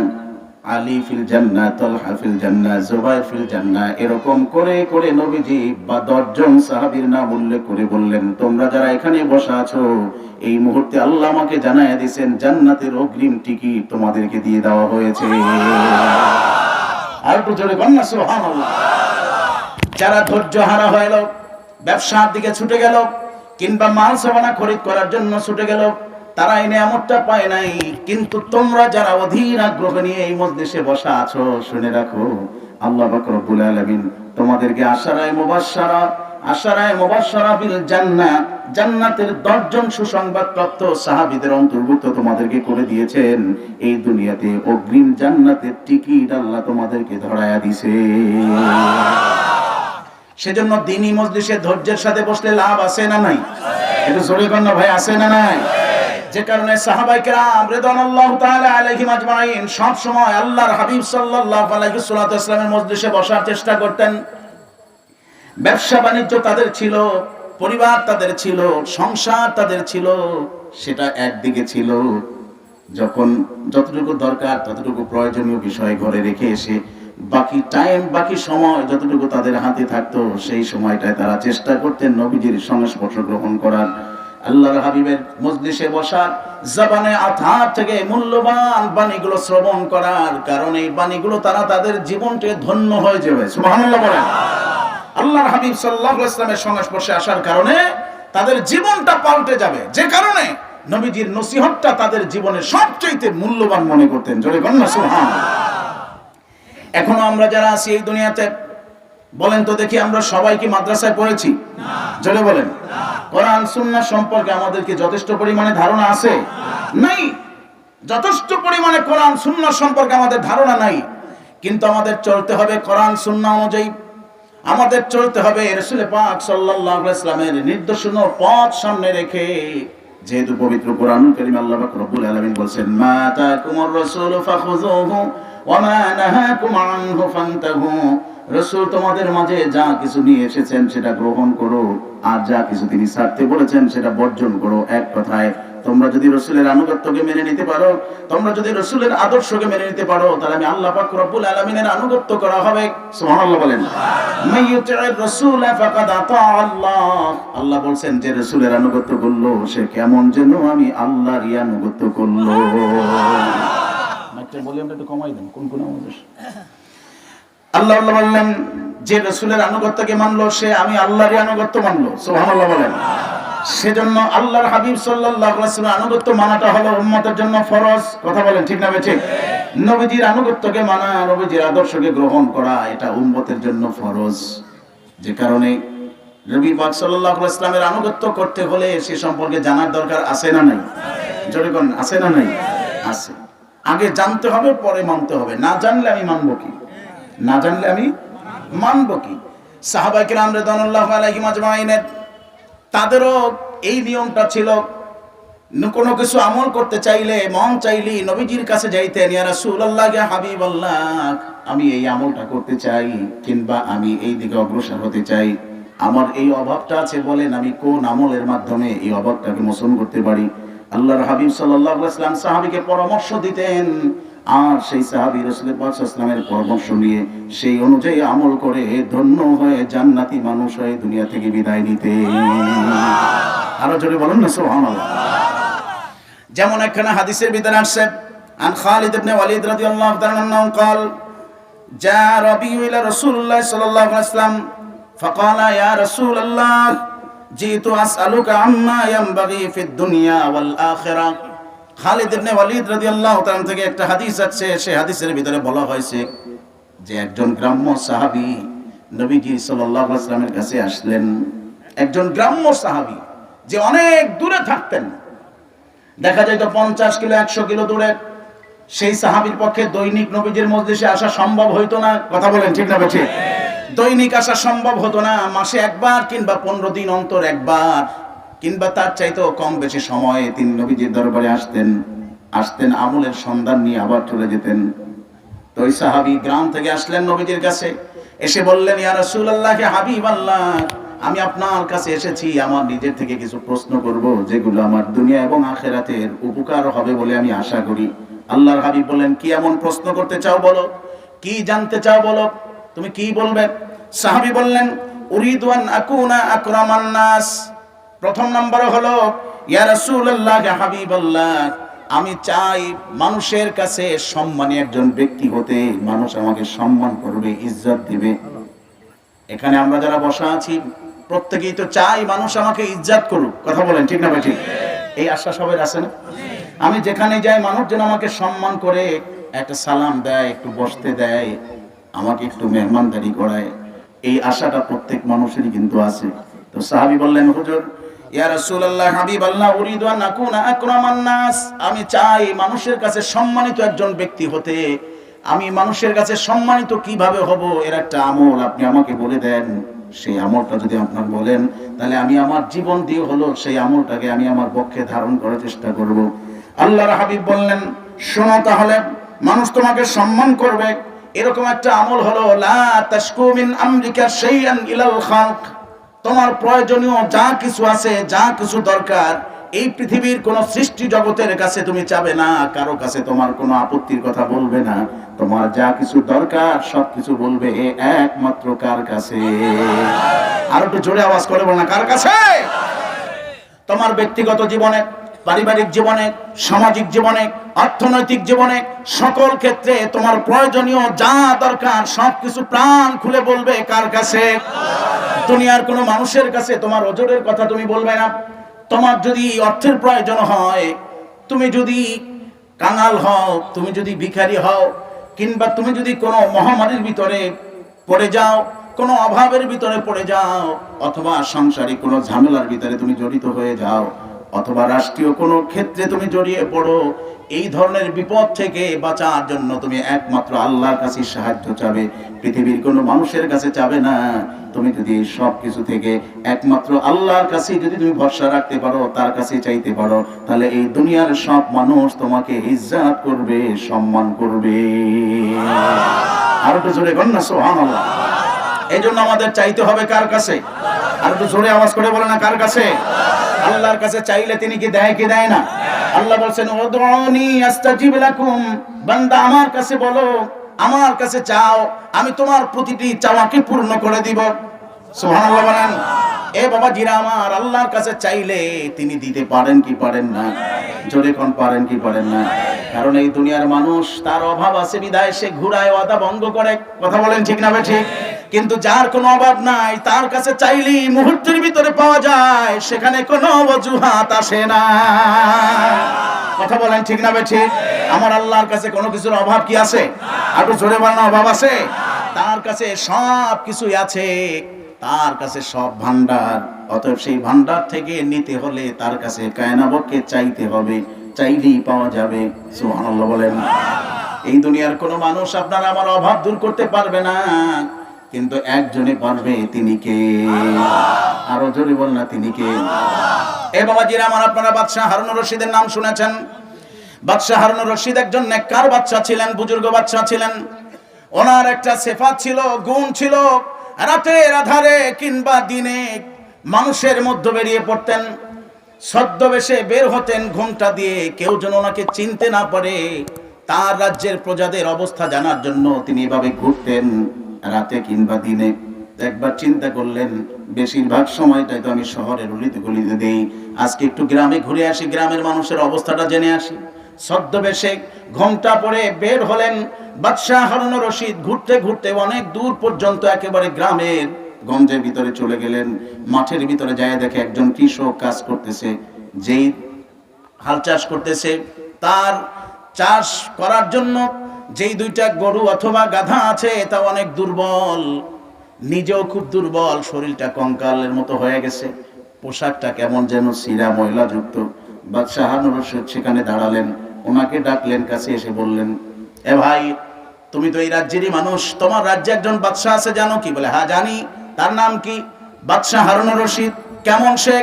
S1: আলী ফিল জান্নাহ, তালহা ফিল জান্নাহ, জুবাইর ফিল জান্নাহ। এরকম করে করে নবীজি 10 জন সাহাবীর নাম উল্লেখ করে বললেন, তোমরা যারা এখানে বসা আছো এই মুহূর্তে আল্লাহ আমাকে জানায়া দিয়েছেন জান্নাতের অগ্রিম টিকিট তোমাদেরকে দিয়ে দেওয়া হয়েছে। আর একটু জোরে বলুন না সুবহানাল্লাহ। যারা ধৈর্য হারা হলো, ব্যবসার দিকে ছুটে গেল কিংবা মাল সামানা খরিদ করার জন্য ছুটে গেল, তারা এই নিয়ামতটা পায় নাই। কিন্তু তোমরা যারা অধীর আগ্রহ নিয়ে এই মজলিসে বসা আছো, শুনে রাখো আল্লাহ পাক রব্বুল আলামিন তোমাদেরকে আশারায়ে মুবাশশারা বিল জান্নাহ, জান্নাতের 10 জন সুসংবাদ প্রাপ্ত সাহাবীদের অন্তর্ভুক্ত তোমাদেরকে করে দিয়েছেন। এই দুনিয়াতে অগ্রিম জান্নাতের টিকিট আল্লাহ তোমাদেরকে ধরায়া দিয়েছে। সেজন্য দ্বীনি মজলিসে ধৈর্যের সাথে বসলে লাভ আছে না নাই? একটু জোরে কর না ভাই, আছে না নাই? যে কারণে সাহাবায়ে কেরাম রিদওয়ানুল্লাহি তাআলা আলাইহিম আজমাইন সব সময় আল্লাহর হাবিব সাল্লাল্লাহু আলাইহি ওয়াসাল্লামের মজলিসে বসার চেষ্টা করতেন। ব্যবসা বাণিজ্য তাদের ছিল, পরিবার তাদের ছিল, সংসার তাদের ছিল, সেটা একদিকে ছিল। যখন যতটুকু দরকার ততটুকু প্রয়োজনীয় বিষয় ঘরে রেখে এসে বাকি টাইম, বাকি সময় যতটুকু তাদের হাতে থাকতো সেই সময়টায় তারা চেষ্টা করতেন নবীজির সংস্পর্শ গ্রহণ করার, আল্লাহর হাবিবের মজলিসে বসার, জবানে আথার থেকে মূল্যবান বাণীগুলো শ্রবণ করার। কারণ এই বাণীগুলো তারা তাদের জীবনকে ধন্য হয়ে যাবে। সুবহানাল্লাহ বলেন। আল্লাহর হাবিব সাল্লাল্লাহু আলাইহি ওয়াসাল্লামের সংস্পর্শে আসার কারণে তাদের জীবনটা পাল্টে যাবে। যে কারণে নবীজির নসিহতটা তাদের জীবনে সবচেয়ে মূল্যবান মনে করতেন। জোরে বলেন না সুবহানাল্লাহ। এখনো আমরা যারা আছি এই দুনিয়াতে, বলেন তো দেখি আমরা সবাই কি মাদ্রাসায় পড়েছি? না। জোরে বলেন। না। কোরআন সুন্নাহ সম্পর্কে আমাদের কি যথেষ্ট পরিমাণে ধারণা আছে? নাই। যথেষ্ট পরিমাণে কোরআন সুন্নাহ সম্পর্কে আমাদের ধারণা নাই। কিন্তু আমাদের চলতে হবে কোরআন সুন্নাহ অনুযায়ী, আমাদের চলতে হবে রাসূল পাক সাল্লাল্লাহু আলাইহি ওয়াসাল্লামের নির্দেশনা পথ সামনে রেখে। যেহেতু পবিত্র কোরআনুল কারীম আল্লাহ পাক রব্বুল আলামিন বলেন, মা তাকুমুর রাসূলু ফাখুযুহু ওয়া মা নাহাকুম আনহু ফান্তাহু। রাসূল তোমাদের মাঝে যা কিছু নিয়ে এসেছেন সেটা গ্রহণ করো, আর যা কিছু তিনি ছাড়তে বলেছেন সেটা বর্জন করো। এক কথায় তোমরা যদি রাসূলের আনুগত্যকে মেনে নিতে পারো, তোমরা যদি রাসূলের আদর্শকে মেনে নিতে পারো, তাহলে আমি আল্লাহ পাক রব্বুল আলামিনের আনুগত্য করা হবে। সুবহানাল্লাহ বলেন। মাইয়ুতি'র রাসূলা ফাকাদ আতা আল্লাহ। আল্লাহ বলেন যে রাসূলের আনুগত্য করলো সে কেমন যেন আমি আল্লাহরই আনুগত্য করলো। মাইকটা ভলিউমটা একটু কমাই দেন, কোন আমাদের আল্লাহ বললেন যে রাসূলের আনুগত্যকে মানলো সে আমি আল্লাহরই আনুগত্য মানলো। সুবহানাল্লাহ বলেন। সেজন্য আল্লাহর হাবিব সাল্লাল্লাহু আলাইহি ওয়াসাল্লামের আনুগত্য মানাটা হলো উম্মতের জন্য ফরজ। কথা বলেন ঠিক না ঠিক? নবীজির আনুগত্যকে মানা, নবীজির আদর্শকে গ্রহণ করা, এটা উম্মতের জন্য ফরজ। যে কারণে নবী পাক সাল্লাল্লাহু আলাইহি ওয়াসাল্লামের আনুগত্য করতে হলে সে সম্পর্কে জানার দরকার আছে না নাই? জোরে বলেন, আছে না নাই? আছে। আগে জানতে হবে, পরে মানতে হবে। না জানলে আমি মানবো কি? না জানলে আমি মানবো কি? সাহাবায়ে কেরাম রাদিয়াল্লাহু আলাইহিম আজমাইনের তাদেরও এই নিয়মটা ছিল। কোনো কিছু আমল করতে চাইলে, মন চাইলেই নবীজির কাছে যাইতেন, ইয়া রাসূলুল্লাহ, ইয়া হাবিবাল্লাহ, আমি এই আমলটা করতে চাই, কিংবা আমি এই দিকে অগ্রসর হতে চাই, আমার এই অভাবটা আছে, বলেন আমি কোন আমলের মাধ্যমে এই অভাবটাকে মোচন করতে পারি। আল্লাহর হাবিব সাল্লাল্লাহু আলাইহি ওয়াসাল্লাম সাহাবীকে পরামর্শ দিতেন, আর সেই সাহাবী রাসূল পাক সাল্লাল্লাহু আলাইহি ওয়াসাল্লামের পরামর্শ নিয়ে সেই অনুযায়ী আমল করে ধন্য হয়ে জান্নাতি মানুষ হয়ে দুনিয়া থেকে বিদায় নিতেন। আরো জোরে বলুন না সুবহানাল্লাহ। যেমন একখানা হাদিসের ভিতরে আসছে, আন খালিদ ইবনে ওয়ালিদ রাদিয়াল্লাহু তাআলা আনহু قال جاء ربي الى رسول الله صلى الله عليه وسلم فقال يا رسول الله جئت اسالك عما ينبغي في الدنيا والاخره। খালিদ ইবনে ওয়ালিদ রাদিয়াল্লাহু তাআলা থেকে একটা হাদিস আছে, সেই হাদিসের ভিতরে বলা হয়েছে যে একজন গ্রাম্য সাহাবী নবীজি সাল্লাল্লাহু আলাইহি ওয়াসাল্লামের কাছে আসলেন। একজন গ্রাম্য সাহাবী যে অনেক দূরে থাকতেন, দেখা যায় তো 50 কিলো 100 কিলো দূরে, সেই সাহাবীর পক্ষে দৈনিক নবীজির মজলিসে আসা সম্ভব হইতো না। কথা বলেন ঠিক না ঠিক? দৈনিক আসা সম্ভব হতো না। মাসে একবার কিংবা 15 দিন অন্তর একবার, কিংবা তার চাইতেও কম বেশি সময়ে তিনি নবীজির দরবারে আসতেন আমলের সন্ধান নিয়ে আবার চলে যেতেন। তো ওই সাহাবী গ্রাম থেকে আসলেন নবীজির কাছে, এসে বললেন, ইয়া রাসূলুল্লাহ, ইয়া হাবিবাল্লাহ, আমি আপনার কাছে এসেছি, আমার নিজের থেকে কিছু প্রশ্ন করব যেগুলো আমার দুনিয়া এবং আখিরাতের উপকার হবে বলে আমি আশা করি। আল্লাহর হাবিব বললেন, কি এমন প্রশ্ন করতে চাও বলো, কি জানতে চাও বলো, তুমি কি বলবে? সাহাবী বললেন, উরিদু আন আকুনা আকরামান নাস। প্রথম নম্বর হলো, ইয়া রাসূলুল্লাহ, ইয়া হাবিবাল্লাহ, আমি চাই মানুষের কাছে সম্মানী একজন ব্যক্তি হতে, মানুষ আমাকে সম্মান করবে, ইজ্জত দিবে। এখানে আমরা যারা বসা আছি প্রত্যেকেই তো চাই মানুষ আমাকে ইজ্জত করুক। কথা বলেন ঠিক না ভাই ঠিক? এই আশা সবার আছে না? আমি যেখানে যাই মানুষ যেন আমাকে সম্মান করে, একটা সালাম দেয়, একটু বসতে দেয়, আমাকে একটু মেহমানদারি করায়, এই আশাটা প্রত্যেক মানুষেরই কিন্তু আছে। তো সাহাবী বললেন, হুজুর, ইয়া রাসূলুল্লাহ, হাবিবাল্লাহ, উরিদু আন আকুনা আকরামান নাস, আমি চাই মানুষের কাছে সম্মানিত একজন ব্যক্তি হতে। আমি মানুষের কাছে সম্মানিত কিভাবে হব এর একটা আমল আপনি আমাকে বলে দেন। সেই আমলটা যদি আপনার বলেন, তাহলে আমি আমার জীবন দিয়ে হলো সেই আমলটাকে আমি আমার পক্ষে ধারণ করার চেষ্টা করব। আল্লাহর হাবিব বললেন, শোনো তাহলে, মানুষ তোমাকে সম্মান করবে এরকম একটা আমল হলো লা তাশকু মিন আমরিকা শাইআন ইলাল খালক। তোমার প্রয়োজনীয় যা কিছু আছে, যা কিছু দরকার, এই পৃথিবীর কোন সৃষ্টি জগতের কাছে তুমি চাবে না, কারো কাছে তোমার কোনো আপত্তির কথা বলবে না। তোমার যা কিছু দরকার সবকিছু বলবে একমাত্র কার কাছে? আর একটু জোরে আওয়াজ করে বল না, কার কাছে? তোমার ব্যক্তিগত জীবনে, পারিবারিক জীবনে, সামাজিক জীবনে, অর্থনৈতিক জীবনে, সকল ক্ষেত্রে তোমার প্রয়োজনীয় যা দরকার সবকিছু প্রাণ খুলে বলবে কার কাছে? দুনিয়ার কোনো মানুষের কাছে তোমার ওজরের কথা তুমি বলবে না। তোমার যদি অর্থের প্রয়োজন হয়, তুমি যদি কাঙাল হও, তুমি যদি ভিখারি হও, কিংবা তুমি যদি কোনো মহামারীর ভিতরে পড়ে যাও, কোনো অভাবের ভিতরে পড়ে যাও, অথবা সাংসারিক কোনো ঝামেলার ভিতরে তুমি জড়িত হয়ে যাও, অথবা রাষ্ট্রীয় কোনো ক্ষেত্রে তুমি জড়িয়ে পড়ো, এই ধরনের বিপদ থেকে বাঁচার জন্য তুমি একমাত্র আল্লাহর কাছে সাহায্য চাবে, পৃথিবীর কোনো মানুষের কাছে চাবে না। তুমি যদি সব কিছু থেকে একমাত্র আল্লাহর কাছে যদি তুমি ভরসা রাখতে পারো, তার কাছে চাইতে পারো, তাহলে এই দুনিয়ার সব মানুষ তোমাকে ইজ্জত করবে, সম্মান করবে। আর একটু জোরে বলেন না সুবহানাল্লাহ। এই জন্য আমাদের চাইতে হবে কার কাছে? আর একটু জোরে আওয়াজ করে বলে না, কার কাছে? আল্লাহর কাছে চাইলে তিনি কি দেয় কি দেয় না? আল্লাহ বলছেন উদউনি আস্তাজিব লাকুম, বান্দা আমার কাছে বলো, আমার কাছে চাও, আমি তোমার প্রতিটি চাওয়াকে পূর্ণ করে দিব। সুবহানাল্লাহ বলেন। এ বাবা জিরা আমার, আল্লাহর কাছে চাইলে তিনি দিতে পারেন কি পারেন না? জোরে কোন পারেন কি পারেন না? কারণ এই দুনিয়ার মানুষ তার অভাব আছে বিধায় সে ঘুরায়, ওয়াদা ভঙ্গ করে। কথা বলেন ঠিক না ঠিক? কিন্তু যার কোনো অভাব নাই, তার কাছে চাইলেই মুহূর্তের ভিতরে পাওয়া যায়, সেখানে কোনো অজুহাত আসে না। কথা বলেন ঠিক না ঠিক? আমার আল্লাহর কাছে কোনো কিছুর অভাব কি আছে? আর জোরে বলেন, অভাব আছে? তার কাছে সব কিছুই আছে, তার কাছে সব ভান্ডার। অতএব সেই ভান্ডার থেকে নিতে হলে তার কাছে কায়নাবকে চাইতে হবে, চাইলেই পাওয়া যাবে। সুবহানাল্লাহ বলেন। এই দুনিয়ার কোনো মানুষ আপনার আমার অভাব দূর করতে পারবে না, কিন্তু একজনে পারবে, তিনি কে? আরো জোরে বল না, তিনি কে? এ বাবাজিরা আমার, আপনারা বাদশাহ হারুনুর রশিদের নাম শুনেছেন। বাদশাহ হারুনুর রশিদ একজন নেককার বাদশাহ ছিলেন, বুজুর্গ বাদশাহ ছিলেন। ওনার একটা সিফাত ছিল, গুণ ছিল, রাতের আধারে কিংবা দিনে মানুষের মধ্যে বেরিয়ে পড়তেন, ছদ্মবেশে বের হতেন ঘোমটা দিয়ে, কেউ যেন ওনাকে চিনতে না পারে। তার রাজ্যের প্রজাদের অবস্থা জানার জন্য তিনি এভাবে ঘুরতেন রাতে কিংবা দিনে। একবার চিন্তা করলেন, বেশিরভাগ সময়টাই তো আমি শহরের অলিতে গলিতে দেই, আজকে একটু গ্রামে ঘুরে আসি, গ্রামের মানুষের অবস্থাটা জেনে আসি। ছদ্মবেশে ঘোমটা পরে বের হলেন বাদশাহ হারুনুর রশিদ। ঘুরতে ঘুরতে অনেক দূর পর্যন্ত একেবারে গ্রামের গঞ্জের ভিতরে চলে গেলেন। মাঠের ভিতরে যায় দেখে একজন কৃষক কাজ করতেছে, যেই হাল চাষ করতেছে, তার চাষ করার জন্য যেই দুইটা গরু অথবা গাধা আছে তা অনেক দুর্বল, নিজেও খুব দুর্বল, শরীরটা কঙ্কালের মতো হয়ে গেছে, পোশাকটা কেমন যেন ছিঁড়া ময়লা যুক্ত। বাদশাহ হারুনুর রশিদ সেখানে দাঁড়ালেন, ওনাকে ডাকলেন, কাছে এসে বললেন, এ ভাই, তুমি তো এই রাজ্যেরই মানুষ, তোমার রাজ্যে একজন বাদশাহ আছে জানো কি? বলে, হ্যাঁ জানি। তার নাম কি? বাদশাহ হারুনুর রশিদ। কেমন সে?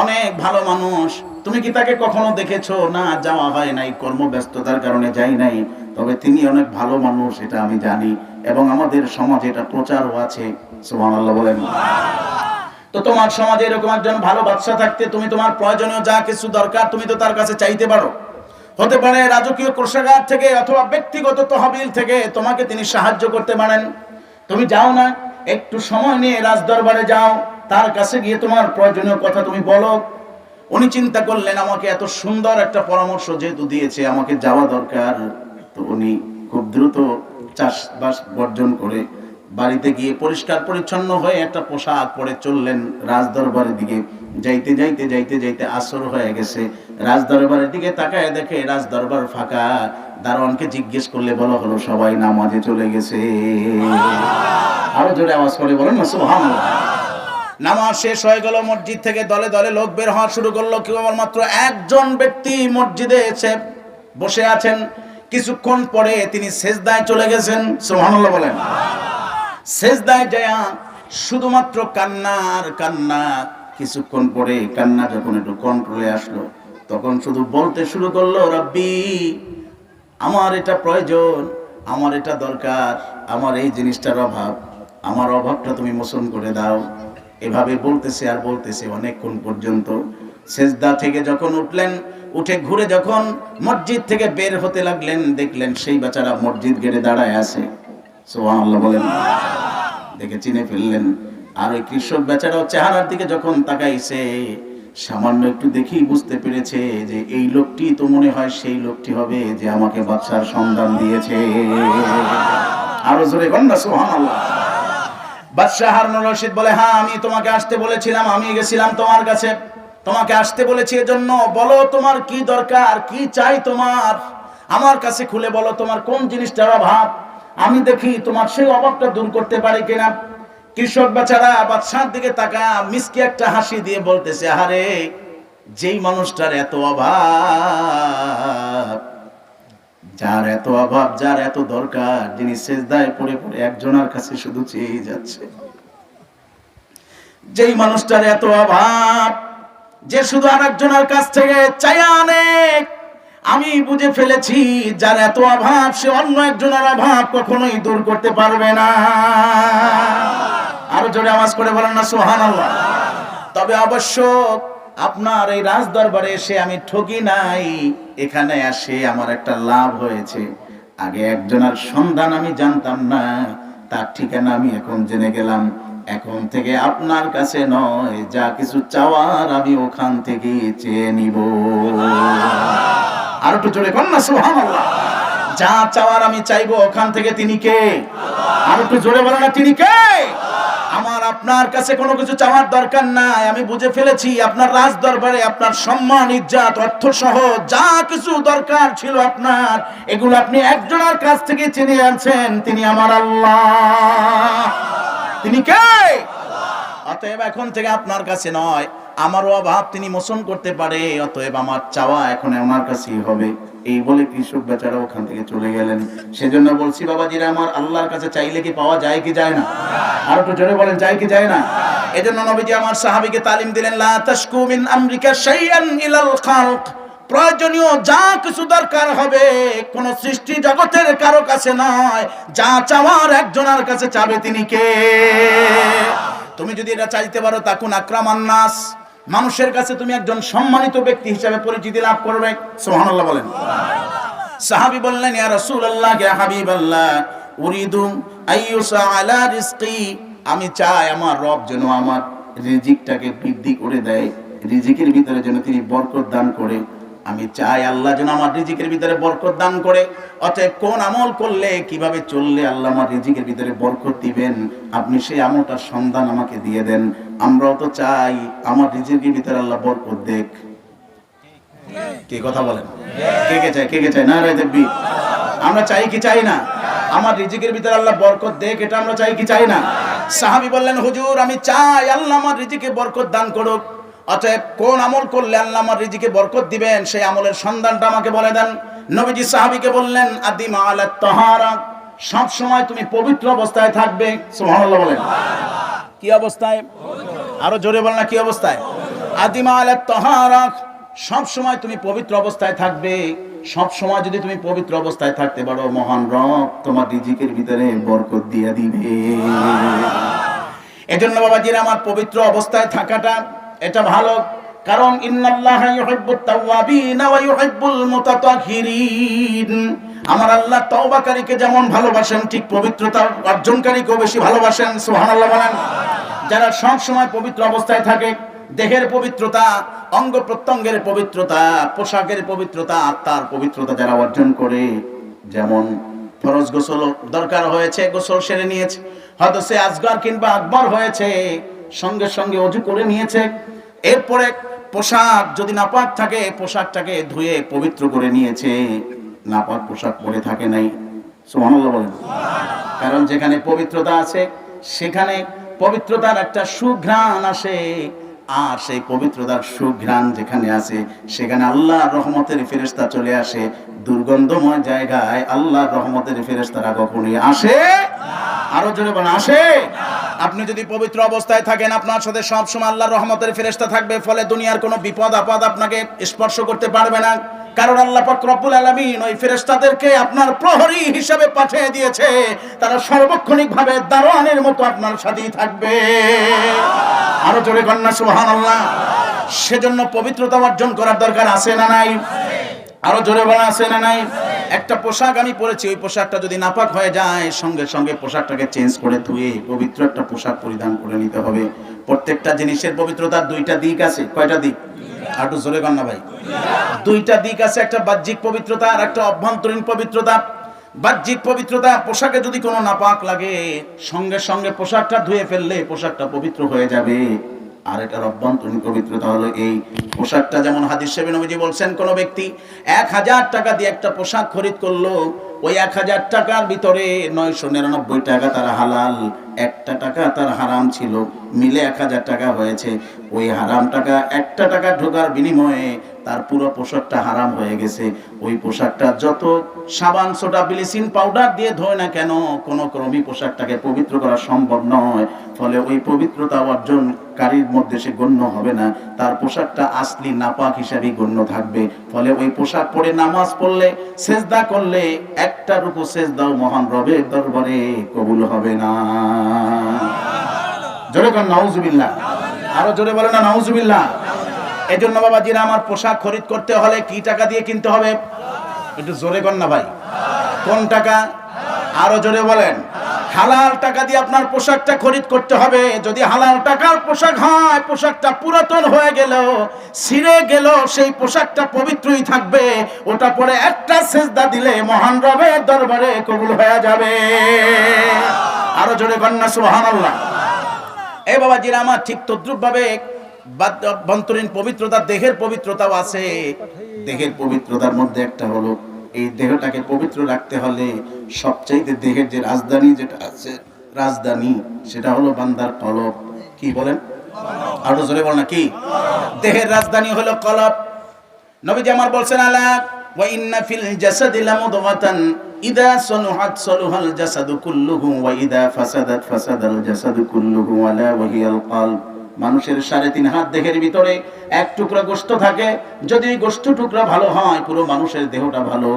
S1: অনেক ভালো মানুষ। তুমি কি তাকে কখনো দেখেছো? না, যাওয়া হয় নাই, কর্মব্যস্ততার কারণে যাই নাই, তবে তিনি অনেক ভালো মানুষ, এটা আমি জানি, এবং আমাদের সমাজে এটা প্রচারও আছে। সুবহানাল্লাহ বলেন। তো তোমার সমাজে এরকম একজন ভালো বাদশা থাকতে তুমি তোমার প্রয়োজনীয় যা কিছু দরকার তুমি তো তার কাছে চাইতে পারো। হতে পারে রাজকীয় কোষাগার থেকে অথবা ব্যক্তিগত তহবিল থেকে তোমাকে তিনি সাহায্য করতে পারেন। তুমি যাও না, একটু সময় নিয়ে রাজদরবারে যাও, তার কাছে গিয়ে তোমার প্রয়োজনীয় কথা তুমি বলো। উনি চিন্তা করলেন, আমাকে এত সুন্দর একটা পরামর্শ যেহেতু দিয়েছে, আমাকে যাওয়া দরকার। তো উনি খুব দ্রুত চাষবাস বর্জন করে বাড়িতে গিয়ে পরিষ্কার পরিচ্ছন্ন হয়ে একটা পোশাক পরে চললেন রাজদরবারের দিকে। যাইতে যাইতে যাইতে যাইতে আসর হয়ে গেছে। রাজদরবারের দিকে তাকায় দেখে রাজদরবার ফাঁকা। দারোয়ানকে জিজ্ঞেস করলে বলা হলো, সবাই নামাজে চলে গেছে। আরো জোরে আওয়াজ করে বলেন না সুবহানাল্লাহ। নামাজ শেষ হয়ে গেল, মসজিদ থেকে দলে দলে লোক বের হওয়া শুরু করলো। কেবলমাত্র একজন ব্যক্তি মসজিদে এসে বসে আছেন। কিছুক্ষণ পরে তিনি সেজদায় চলে গেছেন। সুবহানাল্লাহ বলেন। সেজদায় যায় শুধুমাত্র কান্না আর কান্না। কিছুক্ষণ পরে কান্না যখন একটু কন্ট্রোলে আসলো, তখন শুধু বলতে শুরু করলো, রব্বি আমার এটা প্রয়োজন, আমার এটা দরকার, আমার এই জিনিসটার অভাব, আমার অভাবটা তুমি মোচন করে দাও। এভাবে বলতেছে আর বলতেছে অনেকক্ষণ পর্যন্ত। সেজদা থেকে যখন উঠলেন, উঠে ঘুরে যখন মসজিদ থেকে বের হতে লাগলেন, দেখলেন সেই বেচারা মসজিদ গেটে দাঁড়ায় আছে। সুবহানাল্লাহ বলেন। দেখে চিনে ফেললেন। আর ওই কৃষক বেচারাও চেহারার দিকে যখন তাকাইছে, সামান্য একটু দেখেই বুঝতে পেরেছে যে এই লোকটি তো মনে হয় সেই লোকটি হবে যে আমাকে বাদশার সন্ধান দিয়েছে। আরো জোরে কন্যা সুবহানাল্লাহ। বাদশা হারুনুর রশিদ বলে, হ্যাঁ আমি তোমাকে আসতে বলেছিলাম, আমি গেছিলাম তোমার কাছে, তোমাকে আসতে বলেছি এজন্য। বলো তোমার কি দরকার, কি চাই তোমার, আমার কাছে খুলে বলো তোমার কোন জিনিসটার অভাব, আমি দেখি তোমার সেই অভাবটা দূর করতে পারি কিনা। কৃষক বেচারা বাদশার দিকে তাকা মিসকি একটা হাসি দিয়ে বলতেছে, আরে যেই মানুষটার এত অভাব, যার এত অভাব, যার এত দরকার, যিনি সেজদায় পড়ে পড়ে একজনের কাছে শুধু চেয়ে যাচ্ছে, যেই মানুষটার এত অভাব, যে শুধু আরেকজনের কাছ থেকে চাইয়া আনে, আমি বুঝে ফেলেছি যার এত অভাব সে অন্য একজনের অভাব কখনোই দূর করতে পারবে না। আরো জোরে আওয়াজ করে বলেন না সুবহানাল্লাহ। তবে অবশ্য আপনার এই রাজ দরবারে এসে আমি ঠকি নাই, এখানে এসে আমার একটা লাভ হয়েছে। আগে একজনের সন্ধান আমি জানতাম না, তার ঠিকানা আমি এখন জেনে গেলাম। এখন থেকে আপনার কাছে নয়, যা কিছু চাওয়ার আমি ওখান থেকে চেয়ে নিব। আর একটু জোরে কর না সুবহানাল্লাহ। যা চাওয়ার আমি চাইবো ওখান থেকে তিনি কে? আর একটু জোরে বলো না, তিনি কে? আমার আপনার কাছে কোনো কিছু চাওয়ার দরকার নাই। আমি বুঝে ফেলেছি আপনার রাজ দরবারে আপনার সম্মান, ইজ্জত, অর্থ সহ যা কিছু দরকার ছিল আপনার, এগুলো আপনি একজনের কাছ থেকে চিনে আনছেন, তিনি আমার আল্লাহ। তিনি কে? অতএব এখন থেকে আপনার কাছে নয়, আমারও অভাব তিনি মোচন করতে পারে, অতএব আমার চাওয়া এখন ওনার কাছেই হবে। এই বলে কৃষক বেচারা ওখান থেকে চলে গেলেন। সেজন্য বলছি বাবাজিরা, আমার আল্লাহর কাছে চাইলে কি পাওয়া যায় কি যায় না? আর একটু জোরে বলেন, যায় কি যায় না? এজন্য নবীজি আমার সাহাবীকে তালিম দিলেন, লা তাশকু মিন আমরিকা শাইআন ইলাল খালক। প্রয়োজনীয় যা কিছু দরকার হবে কোন সৃষ্টি জগতের কারো কাছে নয়, যা চাওয়ার একজনের কাছে চাবে, তিনি কে? তুমি যদি এটা চাইতে পারো, তাকুন আকরামান নাস, মানুষের কাছে তুমি একজন সম্মানিত ব্যক্তি হিসেবে পরিচিতি লাভ করবে। সুবহানাল্লাহ বলেন। সাহাবী বললেন, ইয়া রাসূলুল্লাহ, ইয়া হাবিবাল্লাহ, উরিদু আইয়ুসা আলা রিজকি, আমি চাই আমার রব যেন আমার রিজিকটাকে বৃদ্ধি করে দেয়, রিজিকের ভিতরে যেন তিনি বরকত দান করে। আমি চাই আল্লাহ যেন আমার রিজিকের ভিতরে বরকত দান করে। অতএব কোন আমল করলে, কিভাবে চললে আল্লাহ আমার রিজিকের ভিতরে বরকত দিবেন, আপনি সেই আমলটার সন্ধান আমাকে দিয়ে দেন। আমরাও তো চাই আমার রিজিকের ভিতরে আল্লাহ বরকত দেখ। কি কথা বলেন? কে কে চায়? কে কে চায়? নারায়ে তাকবীর। আমরা চাই কি চাই না? আমার রিজিকের ভিতরে আল্লাহ বরকত দেখ, এটা আমরা চাই কি চাই না? সাহাবী বললেন, হুজুর আমি চাই আল্লাহ আমার রিজিকে বরকত দান করুক। অতএব কোন আমল করলে আল্লাহ আমার রিজিকে বরকত দিবেন, সেই আমলের সন্ধানটা আমাকে বলে দেন। নবীজি সাহাবীকে বললেন, আদিমা আলাত তাহারা, সব সময় তুমি পবিত্র অবস্থায় থাকবে। সুবহানাল্লাহ বলেন। কি অবস্থায়? আরো জোরে বলেন না, কি অবস্থায়? আদিমা আলাত তাহারা, সব সময় তুমি পবিত্র অবস্থায় থাকবে। সব সময় যদি তুমি পবিত্র অবস্থায় থাকতে পারো, মহান রব তোমার রিজিকের ভিতরে বরকত দিয়ে দিবে। এজন্য বাবাজিরা, আমার পবিত্র অবস্থায় থাকাটা এটা ভালো, কারণ ইন্নাল্লাহা ইউহিব্বুত তাওয়াবিন ওয়া ইউহিব্বুল মুতাতাহহিরিন। আমার আল্লাহ তওবাকারীকে যেমন ভালোবাসেন, ঠিক পবিত্রতা অর্জনকারীকেও বেশি ভালোবাসেন। সুবহানাল্লাহ বলেন। যারা সব সময় পবিত্র অবস্থায় থাকে, দেহের পবিত্রতা, অঙ্গ প্রত্যঙ্গের পবিত্রতা, পোশাকের পবিত্রতা, আত্মার পবিত্রতা যারা অর্জন করে, যেমন ফরজ গোসল দরকার হয়েছে, গোসল সেরে নিয়েছে, হয়তো সে আসগর কিংবা আকবর হয়েছে, সঙ্গে সঙ্গে ওযু করে নিয়েছে। এরপরে পোশাক যদি নাপাক থাকে, পোশাকটাকে ধুয়ে পবিত্র করে নিয়েছে, নাপাক পোশাক পরে থাকে নাই। সুবহানাল্লাহ বলেন। কারণ যেখানে পবিত্রতা আছে সেখানে পবিত্রতার একটা সুঘ্রাণ আসে, আর সেই পবিত্রতার সুঘ্রাণ যেখানে আছে সেখানে আল্লাহর রহমতের ফেরেশতা চলে আসে। দুর্গন্ধময় জায়গায় আল্লাহর রহমতের ফেরেশতারা কখনোই আসে? আরো জোরে বলেন, আসে? আপনি যদি পবিত্র অবস্থায় থাকেন, আপনার সাথে সব সময় আল্লাহর রহমতের ফেরেশতা থাকবে, ফলে দুনিয়ার কোনো বিপদ আপদ আপনাকে স্পর্শ করতে পারবে না। কারণ আল্লাহ পাক রব্বুল আলামিন ওই ফেরেশতাদেরকে আপনার প্রহরী হিসেবে পাঠিয়ে দিয়েছে, তারা সার্বক্ষণিকভাবে দারোয়ানের মতো আপনার সাথেই থাকবে। আরো জোরে কন্যা সুবহানাল্লাহ। সেজন্য পবিত্রতা অর্জন করার দরকার আছে না নাই? আরো জোরে বলা আছে না নাই? একটা পোশাক আমি পরেছি, ওই পোশাকটা যদি নাপাক হয়ে যায়, সঙ্গে সঙ্গে পোশাকটাকে চেঞ্জ করে ধুয়ে পবিত্র একটা পোশাক পরিধান করে নিতে হবে। প্রত্যেকটা জিনিসের পবিত্রতার দুইটা দিক আছে। কয়টা দিক? আর একটু জোরে কন্যা ভাই। দুইটা দিক আছে, একটা বাহ্যিক পবিত্রতা আর একটা অভ্যন্তরীণ পবিত্রতা। বাহ্যিক পবিত্রতা, পোশাকে যদি কোনো নাপাক লাগে, সঙ্গে সঙ্গে পোশাকটা ধুয়ে ফেললে পোশাকটা পবিত্র হয়ে যাবে। আর এটার অভ্যন্তরীণ পবিত্রতা হলো এই পোশাকটা, যেমন হাদিস শরীফে নবীজি বলছেন, কোন ব্যক্তি 1000 টাকা দিয়ে একটা পোশাক খরিদ করলো, ওই 1000 টাকার ভিতরে 999 টাকা তার হালাল, 1 টাকা তার হারাম ছিল, মিলে 1000 টাকা হয়েছে। ওই হারাম টাকা 1 টাকা ঢোকার বিনিময়ে তার পুরো পোশাকটা হারাম হয়ে গেছে। ওই পোশাকটা যত সাবান, সোডা, ব্লিচিং পাউডার দিয়ে ধোয় না কেন, কোনো ক্রমেই পোশাকটাকে পবিত্র করা সম্ভব নয়। ফলে ওই পবিত্রতা অর্জনকারীর মধ্যে সে গণ্য হবে না, তার পোশাকটা আসলি নাপাক হিসাবেই গণ্য থাকবে। ফলে ওই পোশাক পরে নামাজ পড়লে, সেজদা করলে, একটা রুকু সেজদাও মহান রবের দরবারে কবুল হবে না। জোরে বলেন নাউজুবিল্লাহ। আরো জোরে বলেন না নাউজুবিল্লাহ। এজন্য বাবাজিরা, আমার পোশাক খরিদ করতে হলে কি টাকা দিয়ে কিনতে হবে? একটু জোরে কর না ভাই। কোন টাকা? আরো জোরে বলেন। হালাল টাকা দিয়ে আপনার পোশাকটা খরিদ করতে হবে। যদি হালাল টাকার পোশাক হয়, পোশাকটা পুরাতন হয়ে গেল, ছিঁড়ে গেল, সেই পোশাকটা পবিত্রই থাকবে। ওটা পরে একটা সেজদা দিলে মহান রবের দরবারে কবুল হয়ে যাবে। আরো জোরে কর না সুবহানাল্লাহ। এই বাবাজিরা আমার, ঠিক তদ্রুপ ভাবে অভ্যন্তরীণ পবিত্রতা, দেহের পবিত্রতাও আছে। দেহের পবিত্রতার মধ্যে একটা হলো, এই দেহটাকে পবিত্র রাখতে হলে সবচাইতে দেহের যে রাজধানী যেটা আছে, রাজধানী সেটা হলো বান্দার কলব। কি বলেন? আরো জোরে বল না। কি? দেহের রাজধানী হলো কলব। নবীজি আমার বলছেন, আলা ওয়া ইন্না ফিল জাসাদি লামুদগাতান ইদা সালুহাত সালুহাল জাসাদু কুল্লুহু ওয়া ইদা ফাসাদাত ফাসাদাল জাসাদু কুল্লুহু আলা ওয়া হিয়াল কলব। মানুষের 3.5 হাত দেহের ভিতরে এক টুকরা গোশত থাকে। যদি ওই গোশত টুকরা ভালো হয়, পুরো মানুষের দেহটা ভালো।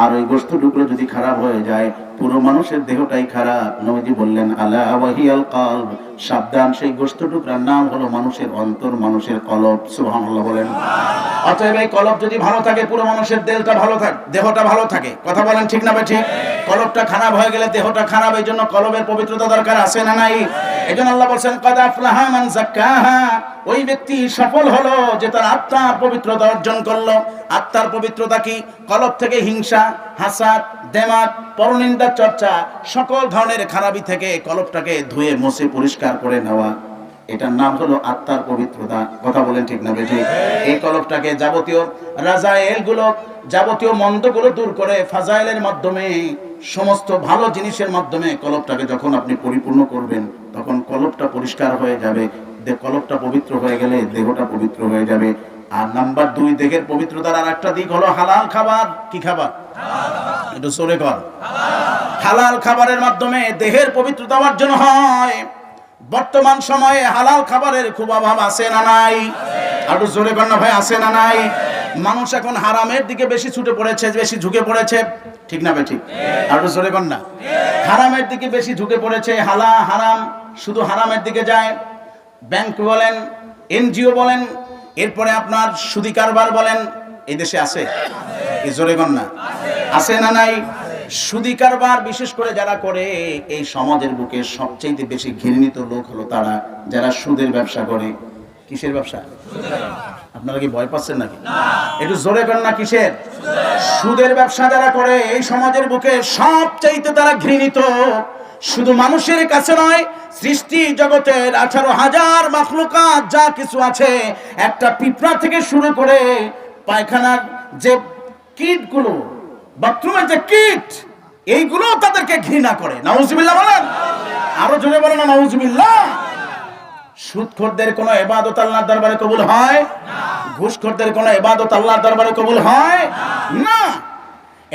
S1: আর ওই গোশত টুকরো যদি খারাপ হয়ে যায়, পুরো মানুষের দেহটাই খারাপ। নবীজি বললেন, আলা ওয়া হিয়াল কলব, সাবধান, সেই গোশত টুকরার নাম হলো মানুষের অন্তর, মানুষের কলব। সুবহানাল্লাহ বলেন। অতএব এই কলব যদি ভালো থাকে, পুরো মানুষের দেহটা ভালো থাকে, দেহটা ভালো থাকে। কথা বলেন ঠিক না ভাই? ঠিক। কলবটা খারাপ হয়ে গেলে দেহটা খারাপ। এই জন্য কলবের পবিত্রতা দরকার আছে না নাই? এই জন্য আল্লাহ বলছেন, কদ আফলাহা মান যাক্কাহা, ওই ব্যক্তি সফল হলো যে তার আত্মার পবিত্রতা অর্জন করলো। আত্মার পবিত্রতা কি? কলব থেকে হিংসা, হাসাদ, দেমাগ, পরনিন্দা, চর্চা, সকল ধরনের খারাপি থেকে কলবটাকে ধুয়ে মুছে পরিষ্কার করে নেওয়া, এটার নাম হলো আত্মার পবিত্রতা। কথা বলেন ঠিক না বেঠি? এই কলবটাকে যাবতীয় রাজায়েলগুলো, যাবতীয় মন্দগুলো দূর করে ফাজাইলের মাধ্যমে, সমস্ত ভালো জিনিসের মাধ্যমে কলবটাকে যখন আপনি পরিপূর্ণ করবেন, তখন কলবটা পরিষ্কার হয়ে যাবে। কলবটা পবিত্র হয়ে গেলে দেহটা পবিত্র হয়ে যাবে। আর নাম্বার 2, দেহের পবিত্রতার আর একটা দিক হলো হালাল খাবার। কি খাবার? একটু জোরে কর। হালাল খাবারের মাধ্যমে দেহের পবিত্রতা অর্জন হয়। বর্তমান সময়ে হালাল খাবারের খুব অভাব আছে না নাই? একটু জোরে কর না ভাই, আছে না নাই? মানুষ এখন হারামের দিকে বেশি ছুটে পড়েছে, বেশি ঝুঁকে পড়েছে। ঠিক না ভাই? ঠিক। একটু জোরে কর না। হারামের দিকে বেশি ঝুঁকে পড়েছে। হারাম, শুধু হারামের দিকে যায়। ব্যাংক বলেন, এনজিও বলেন, এরপরে আপনার সুদি কারবার বলেন, এই দেশে আছে? এই জোরে কর না। আছে না নাই? সুদি কারবার বিশেষ করে যারা করে, এই সমাজের বুকে সবচেয়ে বেশি ঘৃণিত লোক হলো তারা যারা সুদের ব্যবসা করে। কিসের ব্যবসা? আপনারা কি ভয় পাচ্ছেন নাকি? একটু জোরে কর না। কিসের? সুদের ব্যবসা যারা করে, এই সমাজের বুকে সবচাইতে তারা ঘৃণিত। শুধু মানুষের কাছে নয়, সৃষ্টি জগতের 18,000 মাখলুকাত যা কিছু আছে, একটা পিঁপড়া থেকে শুরু করে পায়খানার যে কীটগুলো, বাথরুমের যে কীট, এইগুলো তাদেরকে ঘৃণা করে। নাউজুবিল্লাহ বলেন। আরো জোরে বলেন না নাউজুবিল্লাহ। সুদখোরদের কোনো ইবাদত আল্লাহর দরবারে কবুল হয় না। ঘুষখোরদের কোনো ইবাদত আল্লাহর দরবারে কবুল হয় না।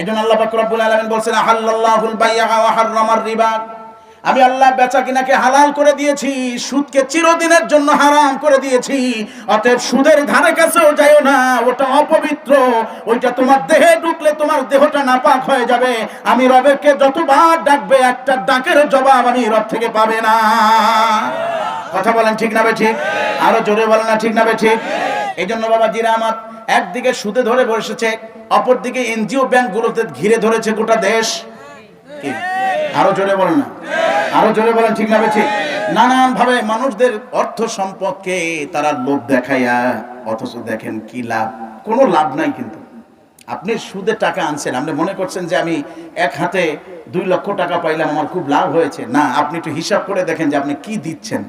S1: এজন্য আল্লাহ পাক রব্বুল আলামিন বলেন, আহাল্লাল্লাহুল বাই'a ওয়া হাররামার রিবা, আমি আল্লাহ বেচা কিনাকে হালাল করে দিয়েছি, সুদকে চিরদিনের জন্য হারাম করে দিয়েছি। অতএব সুদের ধারে কাছেও যাইও না, ওটা অপবিত্র। ওইটা তোমার দেহে ঢুকলে তোমার দেহটা নাপাক হয়ে যাবে। আমি রবেরকে যতবার ডাকবে একটা ডাকের জবাব আমি রব থেকে পাবে না। কথা বলেন ঠিক না ঠিক? আরো জোরে বলেন না ঠিক না ঠিক? এই জন্য বাবাজিরা আমার, একদিকে সুদে ধরে বসেছে, অপরদিকে এনজিও ব্যাংকগুলোতে ঘিরে ধরেছে গোটা দেশ। কি? আরো জোরে বলেন না, আরো জোরে বলেন ঠিক না ঠিক? নানান ভাবে মানুষদের অর্থ সম্পদকে তারা লোভ দেখাইয়া, অথচ দেখেন কি লাভ, কোনো লাভ নাই। কিন্তু আপনি সুদে টাকা আনছেন, আপনি মনে করছেন যে আমি এক হাতে 2 লক্ষ টাকা পাইলাম, আমার খুব লাভ হয়েছে। না, আপনি একটু হিসাব করে দেখেন যে আপনি কি দিচ্ছেন।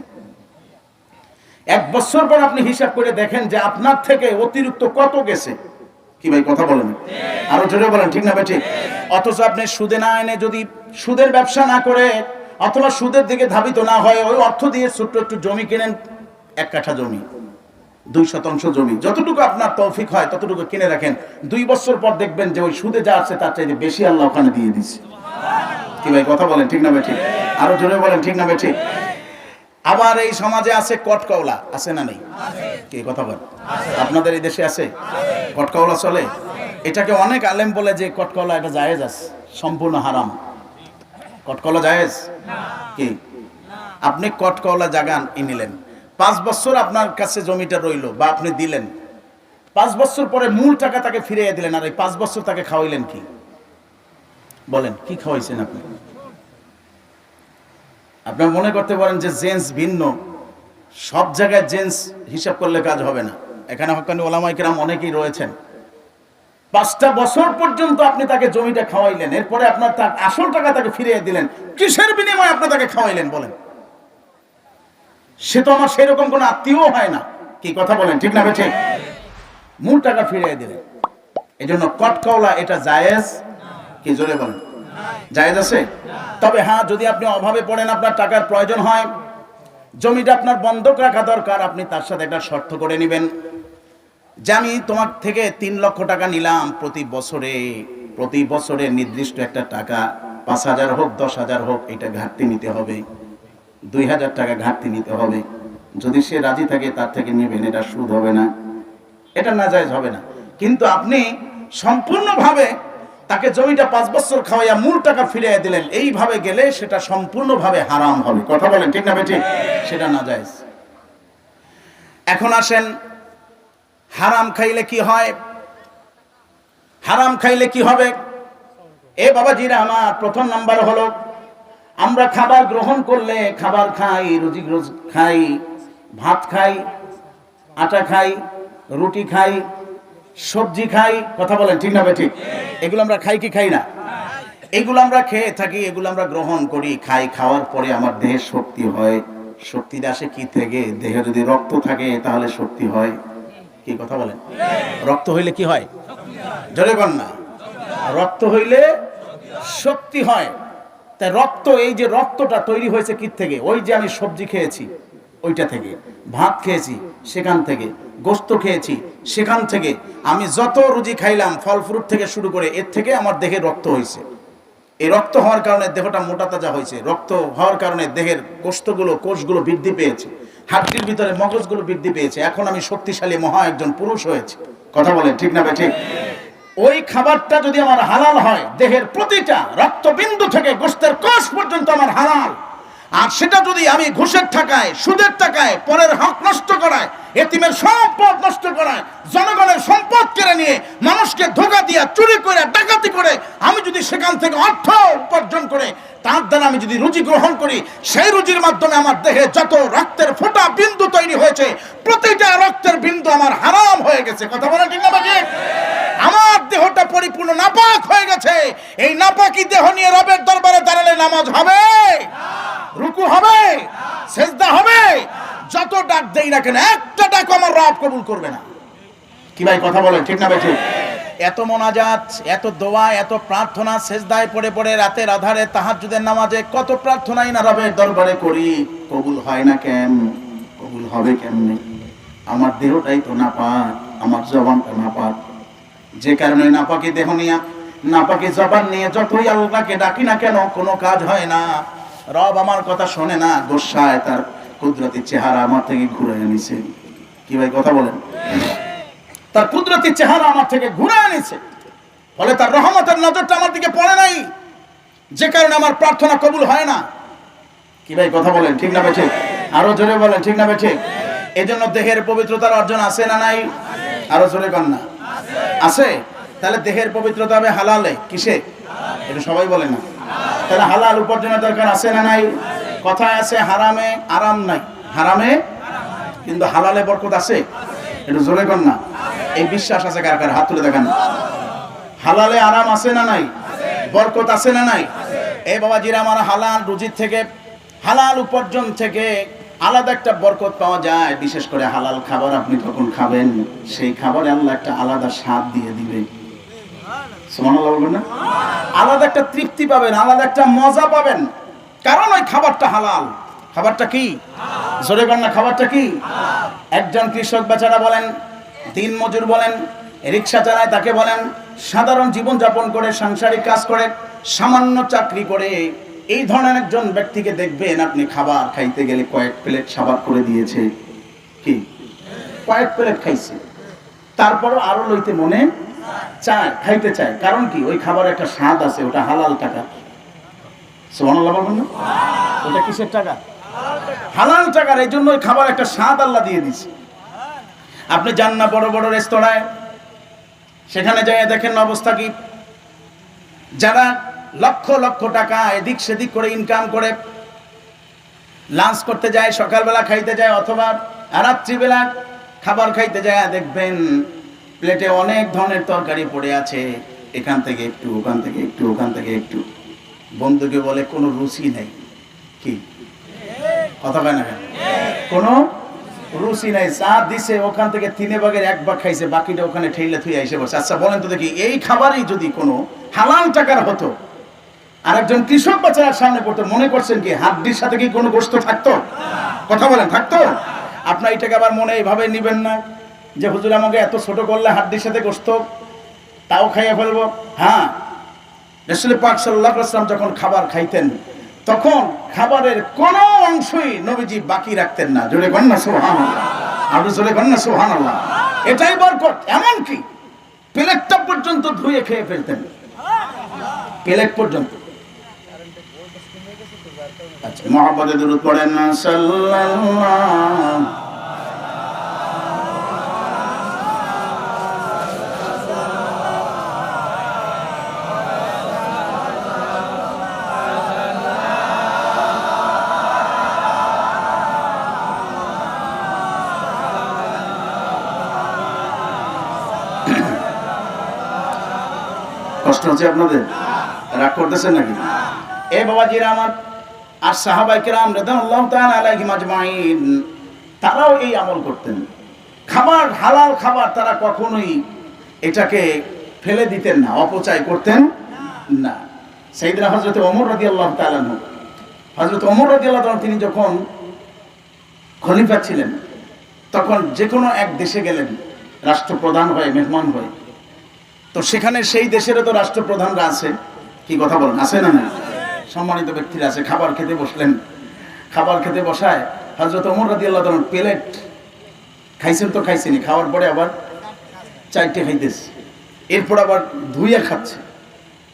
S1: 1 বছর পর আপনি হিসাব করে দেখেন যে আপনার থেকে অতিরিক্ত কত গেছে। কি ভাই কথা বলেন? আরো জোরে বলেন ঠিক না ভাই ঠিক? অথচ আপনি সুদে না এনে, যদি সুদের ব্যবসা না করে অথবা সুদের দিকে ধাবিত না হয়, ওই অর্থ দিয়ে ছোট্ট একটু জমি কিনেন, 1 কাঠা জমি, 2 শতাংশ জমি, যতটুকু আপনার তৌফিক হয় ততটুকু কিনে রাখেন। 2 বছর পর দেখবেন যে ওই সুদে যা আছে তার চাইতে বেশি আল্লাহ ওখানে দিয়ে দিচ্ছে। কি ভাই কথা বলেন ঠিক না ভাই ঠিক? আরো জোরে বলেন ঠিক না ভাই ঠিক? আবার এই সমাজে আছে কটকওয়ালা, আছে না নেই? কি কথা বলেন? আপনাদের এই দেশে আছে কটকওয়ালা চলে? এটাকে অনেক আলেম বলে যে কটকওয়ালা এটা জায়েজ আছে, সম্পূর্ণ হারাম। কটকওয়ালা জায়েজ কি? আপনি কটকওয়ালা জাগান নিলেন, 5 বছর আপনার কাছে জমিটা রইলো বা আপনি দিলেন, 5 বছর পরে মূল টাকা তাকে ফিরিয়ে দিলেন, আর এই 5 বছর তাকে খাওয়াইলেন কি? বলেন কি খাওয়াইছেন আপনি? আপনার মনে করতে পারেন যে জেন্স ভিন্ন, সব জায়গায় জেন্স হিসাব করলে কাজ হবে না। এখানে হক্কানি ওলামায়ে কেরাম অনেকেই রয়েছেন। 5টা বছর পর্যন্ত আপনি তাকে জমিটা খাওয়াইলেন, এরপরে আপনার তার আসল টাকা তাকে ফিরিয়ে দিলেন, কিসের বিনিময়ে আপনি তাকে খাওয়াইলেন বলেন? সে তো আমার সেরকম কোনো আত্মীয় হয় না। কি কথা বলেন ঠিক না ঠিক? মূল টাকা ফিরিয়ে দিলেন। এই জন্য কটকওয়ালা এটা জায়েজ কি? জোরে বলেন জায়েজ আছে? তবে হ্যাঁ, যদি আপনি অভাবে পড়েন, আপনার টাকার প্রয়োজন হয়, জমিটা আপনার বন্ধক রাখা দরকার, আপনি তার সাথে একটা শর্ত করে নেবেন যে আমি তোমার থেকে 3 লক্ষ টাকা নিলাম, প্রতি বছরে নির্দিষ্ট একটা টাকা, 5,000 হোক 10,000 হোক, এটা ঘাটতি নিতে হবে, 2,000 টাকা ঘাটতি নিতে হবে। যদি সে রাজি থাকে তার থেকে নেবেন, এটা সুদ হবে না, এটা নাজায়েজ হবে না। কিন্তু আপনি সম্পূর্ণভাবে তাকে জমিটা 5 বছর খাওয়াইয়া মূল টাকা ফিরিয়ে দিলেন, এইভাবে গেলে সেটা সম্পূর্ণভাবে হারাম হবে। কথা বলেন ঠিক না ঠিক? সেটা নাজায়েজ। এখন আসেন, হারাম খাইলে কি হয়? হারাম খাইলে কি হবে? এ বাবাজিরা আমার, প্রথম নাম্বার হলো, আমরা খাবার গ্রহণ করলে, খাবার খাই, রুজি খাই, ভাত খাই, আটা খাই, রুটি খাই, সবজি খাই। কথা বলেন ঠিক না ঠিক? এগুলো আমরা খাই কি খাই না? এগুলো আমরা খেয়ে থাকি, এগুলো আমরা গ্রহণ করি, খাই। খাওয়ার পরে আমার দেহে শক্তি হয়। শক্তিটা আসে কি থেকে? দেহে যদি রক্ত থাকে তাহলে শক্তি হয়। কি কথা বলেন? রক্ত হইলে কি হয়? জোরে বল না। রক্ত হইলে শক্তি হয়। তাই রক্ত, এই যে রক্তটা তৈরি হয়েছে কি থেকে? ওই যে আমি সবজি খেয়েছি ওইটা থেকে, ভাত খেয়েছি সেখান থেকে, গোশত খেয়েছি সেখান থেকে, আমি যত রুজি খাইলাম ফল ফ্রুট থেকে শুরু করে, এর থেকে আমার দেহে রক্ত হয়েছে। এই রক্ত হওয়ার কারণে দেহটা মোটা তাজা হয়েছে। রক্ত হওয়ার কারণে দেহের কোষগুলো বৃদ্ধি পেয়েছে, হাড়টির ভিতরে মগজগুলো বৃদ্ধি পেয়েছে। এখন আমি শক্তিশালী মহা একজন পুরুষ হয়েছে। কথা বলেন ঠিক না ঠিক? ওই খাবারটা যদি আমার হালাল হয়, দেহের প্রতিটা রক্তবিন্দু থেকে গোশতের কোষ পর্যন্ত আমার হালাল, আর সেটা যদি আমি ঘুষের টাকায়, সুদের টাকায়, পরের হক নষ্ট করায়, এতিমের সম্পদ নষ্ট করায়, জনগণের সম্পদ কেড়ে নিয়ে, মানুষকে ধোঁকা দিয়া, চুরি করে, ডাকাতি করে, আমি যদি সেখান থেকে অর্থ উপার্জন করে তার দ্বারা আমি যদি রুজি গ্রহণ করি, সেই রুজির মাধ্যমে আমার দেহে যত রক্তের ফোঁটা বিন্দু তৈরি হয়েছে, প্রতিটা রক্তের বিন্দু আমার হারাম হয়ে গেছে। কথা বলেন ঠিক না ঠিক? আমার দেহটা পরিপূর্ণ নাপাক হয়ে গেছে। এই নাপাকি দেহ নিয়ে রবের দরবারে দাঁড়ালে নামাজ হবে, রুকু হবে, সেজদা হবে, যত ডাক দেই না কেন একটা ডাক আমার রব কবুল করবে না। কি ভাই কথা বলেন ঠিক না ভাই ঠিক? এত মোনাজাত, এত দোয়া, এত প্রার্থনা, সেজদায় পড়ে পড়ে রাতের আধারে তাহাজ্জুদের নামাজে কত প্রার্থনাই না রবের দরবারে করি, কবুল হয় না কেন? কবুল হবে কেমনে? আমার দেহটাই তো নাপাক, আমার জবানটা নাপাক। যে কারণে নাপাকি দেহ নিয়ে, নাপাকি জবান নিয়ে যতই আল্লাহকে ডাকি না কেন কোনো কাজ হয় না। রব আমার কথা শোনে না, গোসায় তার কুদরতি চেহারা আমার থেকে ঘুরে নিছে। কি ভাই কথা বলেন? তার কুদরতি চেহারা আমার থেকে ঘুরে নিছে, ফলে তার রহমতের নজরটা আমার দিকে পড়ে নাই, যে কারণে আমার প্রার্থনা কবুল হয় না। কি ভাই কথা বলেন? ঠিক না বেঠিক? আরো জোরে বলেন, ঠিক না বেঠিক? এজন্য দেহের পবিত্রতার অর্জন আছে না নাই? আরো জোরে কন না। আছে। তাহলে দেহের পবিত্রতা হবে হালালে। কিসে? এটা সবাই বলে না। তাহলে হালাল উপার্জনের দরকার আছে না নাই? কথায় আছে হারামে আরাম নাই, হারামে কিন্তু হালালে বরকত আছে। এটা জোরে কন না। এই বিশ্বাস আছে কার কার? হাত তুলে দেখান। হালালে আরাম আছে না নাই? বরকত আছে না নাই? এই বাবাজিরা আমার, হালাল রুজির থেকে, হালাল উপার্জন থেকে আলাদা একটা বরকত পাওয়া যায়। বিশেষ করে হালাল খাবার আপনি যখন খাবেন, সেই খাবারে আল্লাহ একটা আলাদা স্বাদ দিয়ে দিবে। সুবহানাল্লাহ বলবেন না? আলাদা একটা তৃপ্তি পাবেন, আলাদা একটা মজা পাবেন, কারণ ওই খাবারটা হালাল। খাবারটা কি? জোরে কর না, খাবারটা কি? একজন কৃষক বেচারা বলেন, দিন মজুর বলেন, রিক্সা চালায় তাকে বলেন, সাধারণ জীবন যাপন করে, সাংসারিক কাজ করে, সামান্য চাকরি করে, এই ধরনের একজন ব্যক্তিকে দেখবেন আপনি খাবার খাইতে গেলে কয়েক প্লেট সাবাদ করে দিয়েছে। কি? কয়েক প্লেট খাইছে, তারপরও আরো লইতে মনে চায়, খাইতে চায়। কারণ কি? ওই খাবার একটা স্বাদ আছে, ওটা হালাল টাকা। সুবহানাল্লাহ বলবেন না? ওটা কিসের টাকা? হালাল টাকার। এই জন্য ওই খাবার একটা স্বাদ আল্লাহ দিয়ে দিছে। আপনি যান না বড় বড় রেস্তোরাঁয়, সেখানে যাই দেখেন অবস্থা কি? যারা লক্ষ লক্ষ টাকা এদিক সেদিক করে ইনকাম করে লাঞ্চ করতে যায়, সকালবেলা খাইতে যায়, অথবা রাত্রিবেলা খাবার খাইতে যায়, দেখবেন প্লেটে অনেক ধরনের তরকারি পড়ে আছে, এখান থেকে একটু, ওখান থেকে একটু, ওখান থেকে একটু। বন্ধুকে বলে কোনো রুচি নেই। কি কথা বলে না? কোনো রুচি নাই। চা দিছে, ওখান থেকে 3/4 1 ভাগ খাইছে, বাকিটা ওখানে ঠেলে থুই এসে বসে। আচ্ছা বলেন তো দেখি, এই খাবারই যদি কোনো হালাল টাকার হতো, আরেকজন কৃষক বাচ্চার সামনে পড়তো, মনে করছেন কি হাড্ডির সাথে কি কোনো গোশত থাকতো? কথা বলেন, থাকতো? আপনার এটাকে আবার মনে এইভাবে নিবেন না যে হুজুর আমাকে এত ছোট করলে হাড্ডির সাথে গোশত তাও খাইয়ে ফেলবো। হ্যাঁ, রাসূল পাক সাল্লাল্লাহু আলাইহি ওয়াসাল্লাম যখন খাবার খাইতেন, তখন খাবারের কোনো অংশই নবীজি বাকি রাখতেন না। জোরে কন না সুবহানাল্লাহ। আর জোরে কন না সুবহানাল্লাহ। এটাই বরকত। এমন কি প্লেটটা পর্যন্ত ধুয়ে খেয়ে ফেলতেন, প্লেট পর্যন্ত। আচ্ছা, মুহাম্মদে দুরূদ পড়েন না সাল্লাল্লাহু। কষ্ট হচ্ছে আপনাদের? রাগ করতেছেন নাকি? এ বাবাজিরা আমার, আর সাহাবায়ে কেরাম রাদিয়াল্লাহু তাআলা আলাইহিম আজমাইন, তারাও এই আমল করতেন। খাবার, হালাল খাবার তারা কখনোই এটাকে ফেলে দিতেন না, অপচয় করতেন না। সাইয়েদনা হযরত ওমর রাদিয়াল্লাহু তাআলা আনহু, হযরত ওমর রাদিয়াল্লাহু তাআলা তিনি যখন খলিফা ছিলেন, তখন যে কোনো এক দেশে গেলেন রাষ্ট্রপ্রধান হয়ে, মেহমান হয়ে, তো সেখানে সেই দেশেরও তো রাষ্ট্রপ্রধানরা আছে। কি কথা বলেন? আছে না? না, সম্মানিত ব্যক্তিরা আছে। খাবার খেতে বসলেন, খাবার খেতে বসায় হযরত ওমর রাদিয়াল্লাহু তাআলা প্লেট খাইছেন তো খাইছেনই, খাওয়ার পরে আবার 4টে খাইতেছে, এরপর আবার ধুইয়া খাচ্ছে।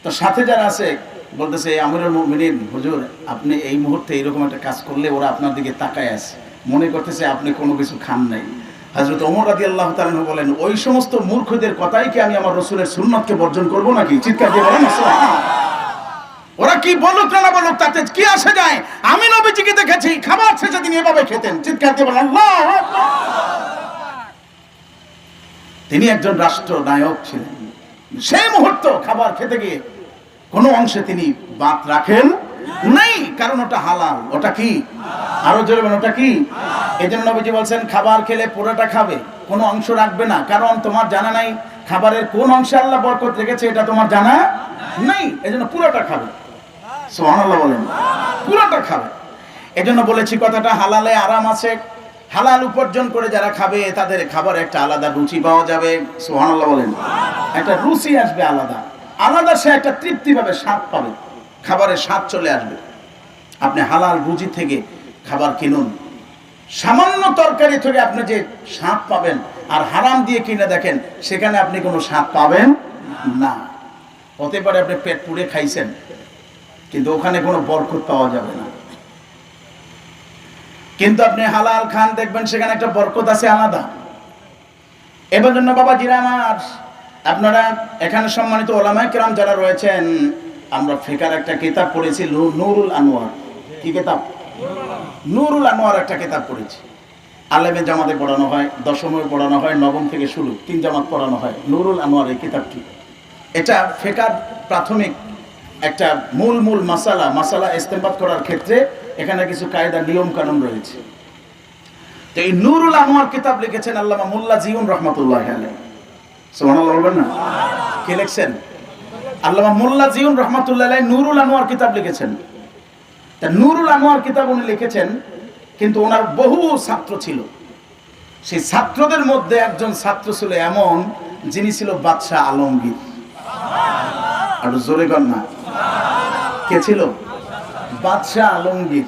S1: তো সাথে যারা আছে বলতেছে, আমিরুল মুমিনিন হুজুর, আপনি এই মুহূর্তে এরকম একটা কাজ করলে ওরা আপনার দিকে তাকায় আছে, মনে করতেছে আপনি কোনো কিছু খান নাই। হযরত ওমর রাদিয়াল্লাহু তাআলা বলেন, ওই সমস্ত মূর্খদের কথাই কি আমি আমার রাসূলের সুন্নাতকে বর্জন করব নাকি? চিৎকার দিয়ে বলেন সুবহানাল্লাহ। ওরা কি বলুক না বলুক, তাতে কি আসে যায়? আমি নবীজিকে দেখেছি খাবার শেষে তিনি এভাবে খেতেন। চিৎকার দিয়ে বলেন আল্লাহু আকবার। তিনি একজন রাষ্ট্রনায়ক ছিলেন, সেই মুহূর্ত খাবার খেতে গিয়ে কোনো অংশে তিনি বাদ রাখেন নাই, কারণ ওটা হালাল। ওটা কি? আরো জোরে বলেন, ওটা কি? এজন্য নবীজি বলছেন, খাবার খেলে পুরোটা খাবে, কোনো অংশ রাখবে না, কারণ তোমার জানা নাই খাবারের কোন অংশে আল্লাহ বরকত রেখেছে, এটা তোমার জানা নাই। এজন্য পুরোটা খাবে। সুবহানাল্লাহ বলেন, পুরোটা খাবে। এজন্য বলেছি কথাটা, হালালে আরাম আছে। হালাল উপার্জন করে যারা খাবে, তাদের খাবারে একটা আলাদা রুচি পাওয়া যাবে। সুবহানাল্লাহ বলেন, একটা রুচি আসবে আলাদা, আলাদা, সে একটা তৃপ্তি পাবে, স্বাদ পাবে, খাবারের স্বাদ চলে আসবে। আপনি হালাল রুজি থেকে খাবার কিনুন। সামান্য তরকারি থেকে আপনি যে স্বাদ পাবেন, আর হারাম দিয়ে কিনে দেখেন সেখানে আপনি কোনো স্বাদ পাবেন না। হতে পারে আপনি পেট পুড়ে খাইছেন, কিন্তু ওখানে কোনো বরকত পাওয়া যাবে না। কিন্তু আপনি হালাল খান, দেখবেন সেখানে একটা বরকত আছে আলাদা। এবার জন্য বাবাজিরা আমার, আপনারা এখানে সম্মানিত ওলামায়ে কেরাম যারা রয়েছেন, আমরা ফিকার একটা কিতাব পড়েছি, নুরুল আনোয়ার। কি কিতাব? নুরুল আনোয়ার একটা কিতাব পড়েছি। আলেমে জামাতে পড়ানো হয়, দশমে পড়ানো হয়, নবম থেকে শুরু 3 জামাত পড়ানো হয়। নুরুল আনোয়ার এই কিতাবটি, এটা ফিকার প্রাথমিক একটা মূল মাসালা ইস্তেমবাত করার ক্ষেত্রে এখানে কিছু কায়দা নিয়ম কানুন রয়েছে। তো এই নুরুল আনোয়ার কিতাব লিখেছেন আল্লামা মোল্লা জিউন রহমাতুল্লাহি আলাইহি। সুবহানাল্লাহ বলবেন না? কে লিখছেন? আল্লামা মোল্লা জিউন রহমাতুল্লাহি আলাইহি নুরুল আনোয়ার কিতাব লিখেছেন। তা নুরুল আনোয়ার কিতাব উনি লিখেছেন, কিন্তু ওনার বহু ছাত্র ছিল। সেই ছাত্রদের মধ্যে একজন ছাত্র ছিল এমন, যিনি ছিল বাদশাহ আলমগীর। আর জোরে কর না, কে ছিল? বাদশাহ আলমগীর।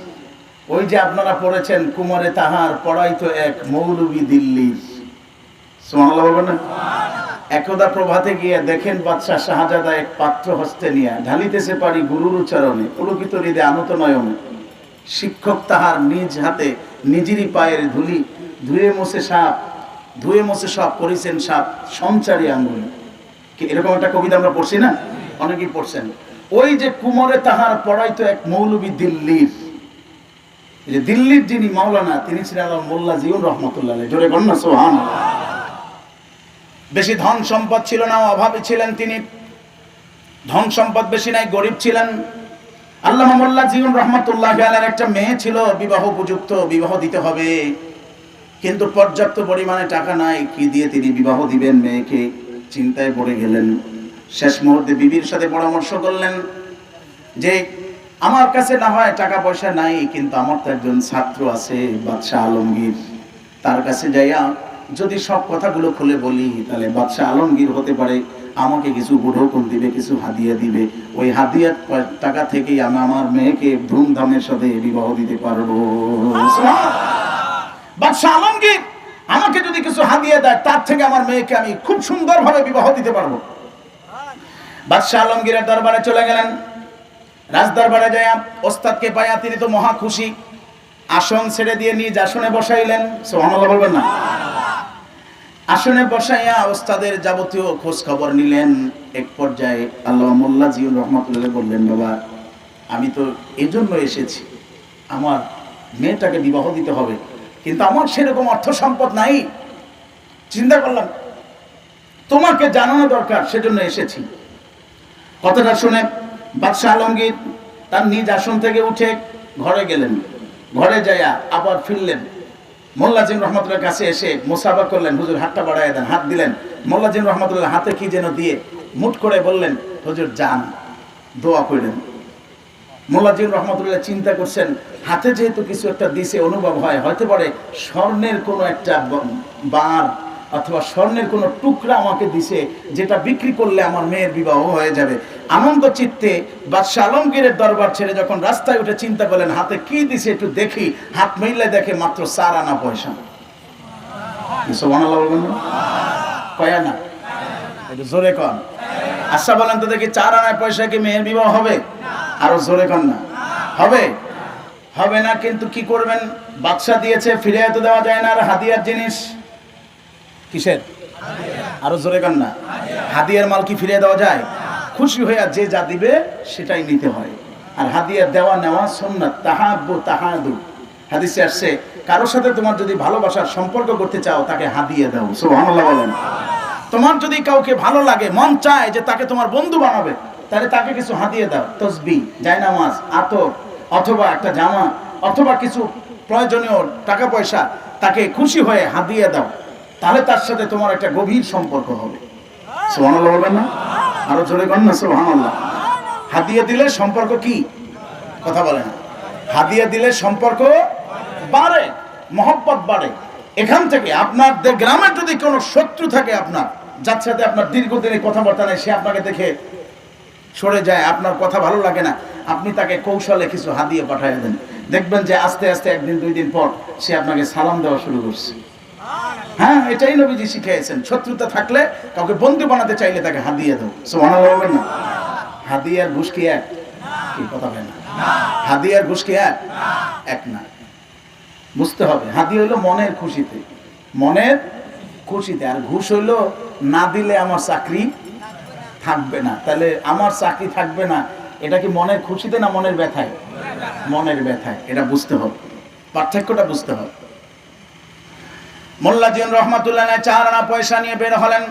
S1: ওই যে আপনারা পড়েছেন, কুমারে তাহার পড়াইতো এক মৌলবী দিল্লির। সুবহানাল্লাহ বলবেন না? একদা প্রভাতে গিয়ে দেখেন বাদশাহ শাহজাদা এক পাত্র হস্তে নিয়ে ঢালিতেছে পারি গুরুর উচ্চারণে, পুলকিত হৃদয়ে আনত নয়নে। শিক্ষক তাহার নিজ হাতে নিজেরই পায়ের ধুলি ধুয়ে মুছে সব করেছেন সাপ সঞ্চারী আঙ্গুলে। কি এরকম একটা কবিতা আমরা পড়ছি না? অনেকেই পড়ছেন। ওই যে কুমারে তাহার পড়াইতো এক মৌলবী দিল্লির, যে দিল্লির যিনি মাওলানা, তিনি ছিলেন মোল্লা জিউন রহমাতুল্লাহ আলাইহি। জোরে বলুন না সুবহানাল্লাহ। বেশি ধন সম্পদ ছিল না, অভাবী ছিলেন তিনি। ধন সম্পদ বেশি নাই, গরিব ছিলেন। আল্লামা মোল্লা জিউন রহমাতুল্লাহি আলাইহির একটা মেয়ে ছিল, বিবাহ উপযুক্ত, বিবাহ দিতে হবে, কিন্তু পর্যাপ্ত পরিমাণে টাকা নাই। কি দিয়ে তিনি বিবাহ দিবেন মেয়েকে? চিন্তায় পড়ে গেলেন। শেষ মুহূর্তে বিবির সাথে পরামর্শ করলেন যে আমার কাছে না হয় টাকা পয়সা নাই, কিন্তু আমার তো একজন ছাত্র আছে বাদশাহ আলমগীর, তার কাছে যাইয়া যদি সব কথাগুলো খুলে বলি, তাহলে বাদশাহ আলমগীর হতে পারে আমাকে কিছু উপঢৌকন দিবে, কিছু হাদিয়া দিবে। ওই হাদিয়ার টাকা থেকেই আমি আমার মেয়েকে ধুমধামের সাথে বিবাহ দিতে পারবো। বাদশাহ আলমগীর আমাকে যদি কিছু হাদিয়া দেয়, তার থেকে আমার মেয়েকে আমি খুব সুন্দরভাবে বিবাহ দিতে পারবো। বাদশাহ আলমগীরের দরবারে চলে গেলেন। রাজদরবারে যায় ওস্তাদকে পাইয়া তিনি তো মহা খুশি। আসন ছেড়ে দিয়ে নিজ আসনে বসাইলেন। সুবহানাল্লাহ বলবেন না? আসনে বসাইয়া ওস্তাদের যাবতীয় খোঁজ খবর নিলেন। এক পর্যায়ে আল্লামা মোল্লা জিউন রহমাতুল্লাহ বললেন, বাবা আমি তো এজন্য এসেছি, আমার মেয়েটাকে বিবাহ দিতে হবে, কিন্তু আমার সেরকম অর্থ সম্পদ নাই। চিন্তা করলাম তোমাকে জানানো দরকার, সেজন্য এসেছি। কথাটা শুনে বাদশাহ আলমগীর তার নিজ আসন থেকে উঠে ঘরে গেলেন। ঘরে যাইয়া আবার ফিরলেন। মোল্লা জিউন রহমাতুল্লাহর কাছে এসে মুসাফা করলেন, হুজুর হাতটা বাড়াইয়া দেন। হাত দিলেন। মোল্লা জিউন রহমাতুল্লাহ হাতে কি যেন দিয়ে মুঠ করে বললেন, হুজুর যান, দোয়া করেন। মোল্লা জিউন রহমাতুল্লাহ চিন্তা করছেন, হাতে যেহেতু কিছু একটা দিছে, অনুভব হয় হয়তো পারে স্বর্ণের কোনো একটা বার অথবা স্বর্ণের কোনো টুকরা আমাকে দিছে, যেটা বিক্রি করলে আমার মেয়ের বিবাহ হয়ে যাবে। আনন্দ চিত্তে বাদশাহ আলমগীরের দরবার ছেড়ে যখন রাস্তায় উঠে চিন্তা করলেন হাতে কি দিছে একটু দেখি, হাত মিললে দেখে মাত্র 4 আনা পয়সা। সুবহানাল্লাহ বলবেন না? কয় আনা? একটু জোরে কন। আচ্ছা বলেন তো দেখি, 4 আনা পয়সা কি মেয়ের বিবাহ হবে? আরো জোরে কন না। হবে? হবে না। কিন্তু কি করবেন? বাদশা দিয়েছে, ফিরে তো দেওয়া যায় না। আর হাদিয়ার জিনিস কিসের? আরো জোরে কন না। হাদিয়ার মাল কি ফিরে দেওয়া যায়? খুশি হয়ে যে যা দিবে সেটাই নিতে হয়। আর হাদিয়া দেওয়া নেওয়া সুন্নাত, তাহাব্বু তাহাদু। হাদিসে আসছে, কারোর সাথে তোমার যদি ভালোবাসার সম্পর্ক করতে চাও, তাকে হাদিয়া দাও। সুবহানাল্লাহ বলেন। তোমার যদি কাউকে ভালো লাগে, মন চায় যে তাকে তোমার বন্ধু বানাবে, তাহলে তাকে কিছু হাদিয়া দাও। তসবিহ, জায়নামাজ, আতর, অথবা একটা জামা, অথবা কিছু প্রয়োজনীয় টাকা পয়সা, তাকে খুশি হয়ে হাদিয়া দাও। তাহলে তার সাথে তোমার একটা গভীর সম্পর্ক হবে। সুবহানাল্লাহ বলবেন না? আরো জোরে বলেন না সুবহানাল্লাহ। হাদিয়া দিলে সম্পর্ক কি? কথা বলেন। হাদিয়া দিলে সম্পর্ক বাড়ে, মহব্বত বাড়ে। এখান থেকে আপনার গ্রামের যদি কোনো শত্রু থাকে আপনার, যার সাথে আপনার দীর্ঘদিনের কথাবার্তা নেই, সে আপনাকে দেখে সরে যায়, আপনার কথা ভালো লাগে না, আপনি তাকে কৌশলে কিছু হাদিয়ে পাঠিয়ে দেন, দেখবেন যে আস্তে আস্তে একদিন দুই দিন পর সে আপনাকে সালাম দেওয়া শুরু করছে। হ্যাঁ, এটাই নবীজি শিখিয়েছেন। শত্রুতা থাকলে কাউকে বন্ধু বানাতে চাইলে তাকে হাদিয়া দাও। সুবহানাল্লাহ বলবেন না? হাদিয়ার ঘুষ কি এক? কি কথা বলেন না? হাদিয়ার ঘুষ কি এক? এক না। বুঝতে হবে, হাদিয়া হইলো মনের খুশিতে, মনের খুশিতে, আর ঘুষ হইলো না দিলে আমার চাকরি থাকবে না। তাহলে আমার চাকরি থাকবে না, এটা কি মনের খুশিতে না মনের ব্যথায়? মনের ব্যথায়। এটা বুঝতে হবে, পার্থক্যটা বুঝতে হবে। মোল্লা জিন রহমাতুল্লাহ 4 আনা পয়সা নিয়ে বের হলেন।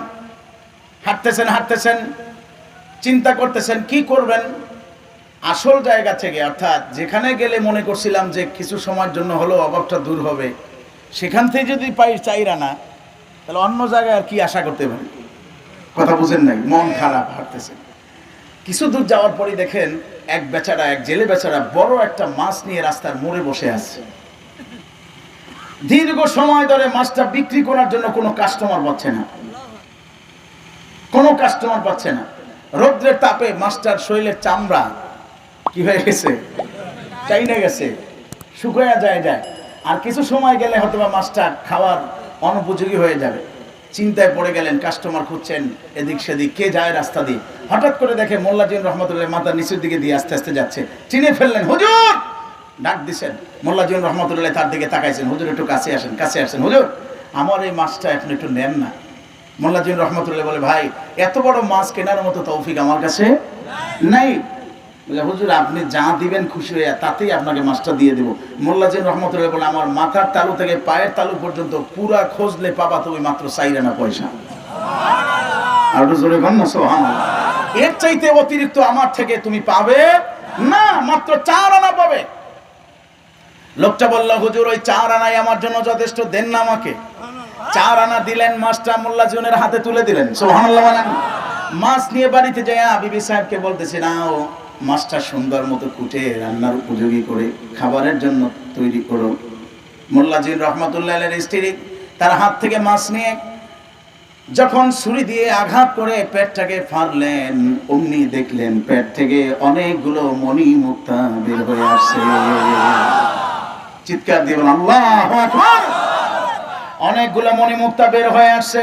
S1: হাঁটতেছেন, চিন্তা করতেছেন কি করবেন। আসল জায়গা থেকে, অর্থাৎ যেখানে গেলে মনে করছিলাম যে কিছু সময়ের জন্য হলেও অভাবটা দূর হবে, সেখান থেকে যদি পাই 4 আনা, তাহলে অন্য জায়গায় আর কি আশা করতে পারি? কথা বুঝেন নাই? মন খারাপ, হাঁটতেছেন। কিছু দূর যাওয়ার পরই দেখেন এক জেলে বেচারা বড় একটা মাছ নিয়ে রাস্তার মোড়ে বসে আছে। দীর্ঘ সময় ধরে মাছটা বিক্রি করার জন্য কোনো কাস্টমার পাচ্ছে না। রৌদ্রের তাপে মাছটার শরীরের চামড়া কি হয়ে গেছে? চাইনা গেছে, শুকায়া যায়। আর কিছু সময় গেলে হয়তো বা মাছটা খাওয়ার অনুপযোগী হয়ে যাবে। চিন্তায় পড়ে গেলেন, কাস্টমার খুঁজছেন এদিক সেদিক, কে যায় রাস্তা দিয়ে। হঠাৎ করে দেখে মোল্লা জিন রহমতুল্লাহ মাথার নিচের দিকে দিয়ে আস্তে আস্তে যাচ্ছে। চিনে ফেললেন, হুজুর! ডাক দিছেন। মোল্লা জিন রহমতুল্লাহ তার দিকে তাকাইছেন, হুজুর একটু কাছে আসেন হুজুর, আমার এই মাছটা এখন একটু নেন না। মোল্লা জিন রহমতুল্লাহ বলে, ভাই, এত বড় মাছ কেনার মতো তৌফিক আমার কাছে নাই। বলে, হুজুর আপনি যা দিবেন খুশি হয়ে তাতেই আপনাকে মাছটা দিয়ে দেবো। মোল্লা জিন রহমতুল্লাহ বলে, আমার মাথার তালু থেকে পায়ের তালু পর্যন্ত পুরা খোঁজলে পাবা তুমি মাত্র 4 আনা পয়সা। আর জোরে বলেন না সুবহানাল্লাহ। এর চাইতে অতিরিক্ত আমার থেকে তুমি পাবে না, মাত্র 4 আনা পাবে। লোকটা বলল, হুজুর ওই 4 আনাই আমার জন্য যথেষ্ট, দেন না আমাকে। 4 আনা দিলেন, মাছটা মোল্লা জিনের হাতে তুলে দিলেন। সুবহানাল্লাহ বলেন। মাছ নিয়ে বাড়িতে যায় বিবি সাহেবকে বলতেছে, নাও মাছটা সুন্দর মতো কুটে রান্নার উপযোগী করে খাবারের জন্য তৈরি করো। মোল্লা জিন রহমতুল্লাহের স্ত্রী তার হাত থেকে মাছ নিয়ে যখন ছুরি দিয়ে আঘাত করে পেটটাকে ফাড়লেন, অমনি দেখলেন পেট থেকে অনেকগুলো মণি মুক্তা বের হয়ে আসছে। চিৎকার দিয়ে বলেন আল্লাহু আকবার। অনেকগুলো মণি মুক্তা বের হয়ে আসছে।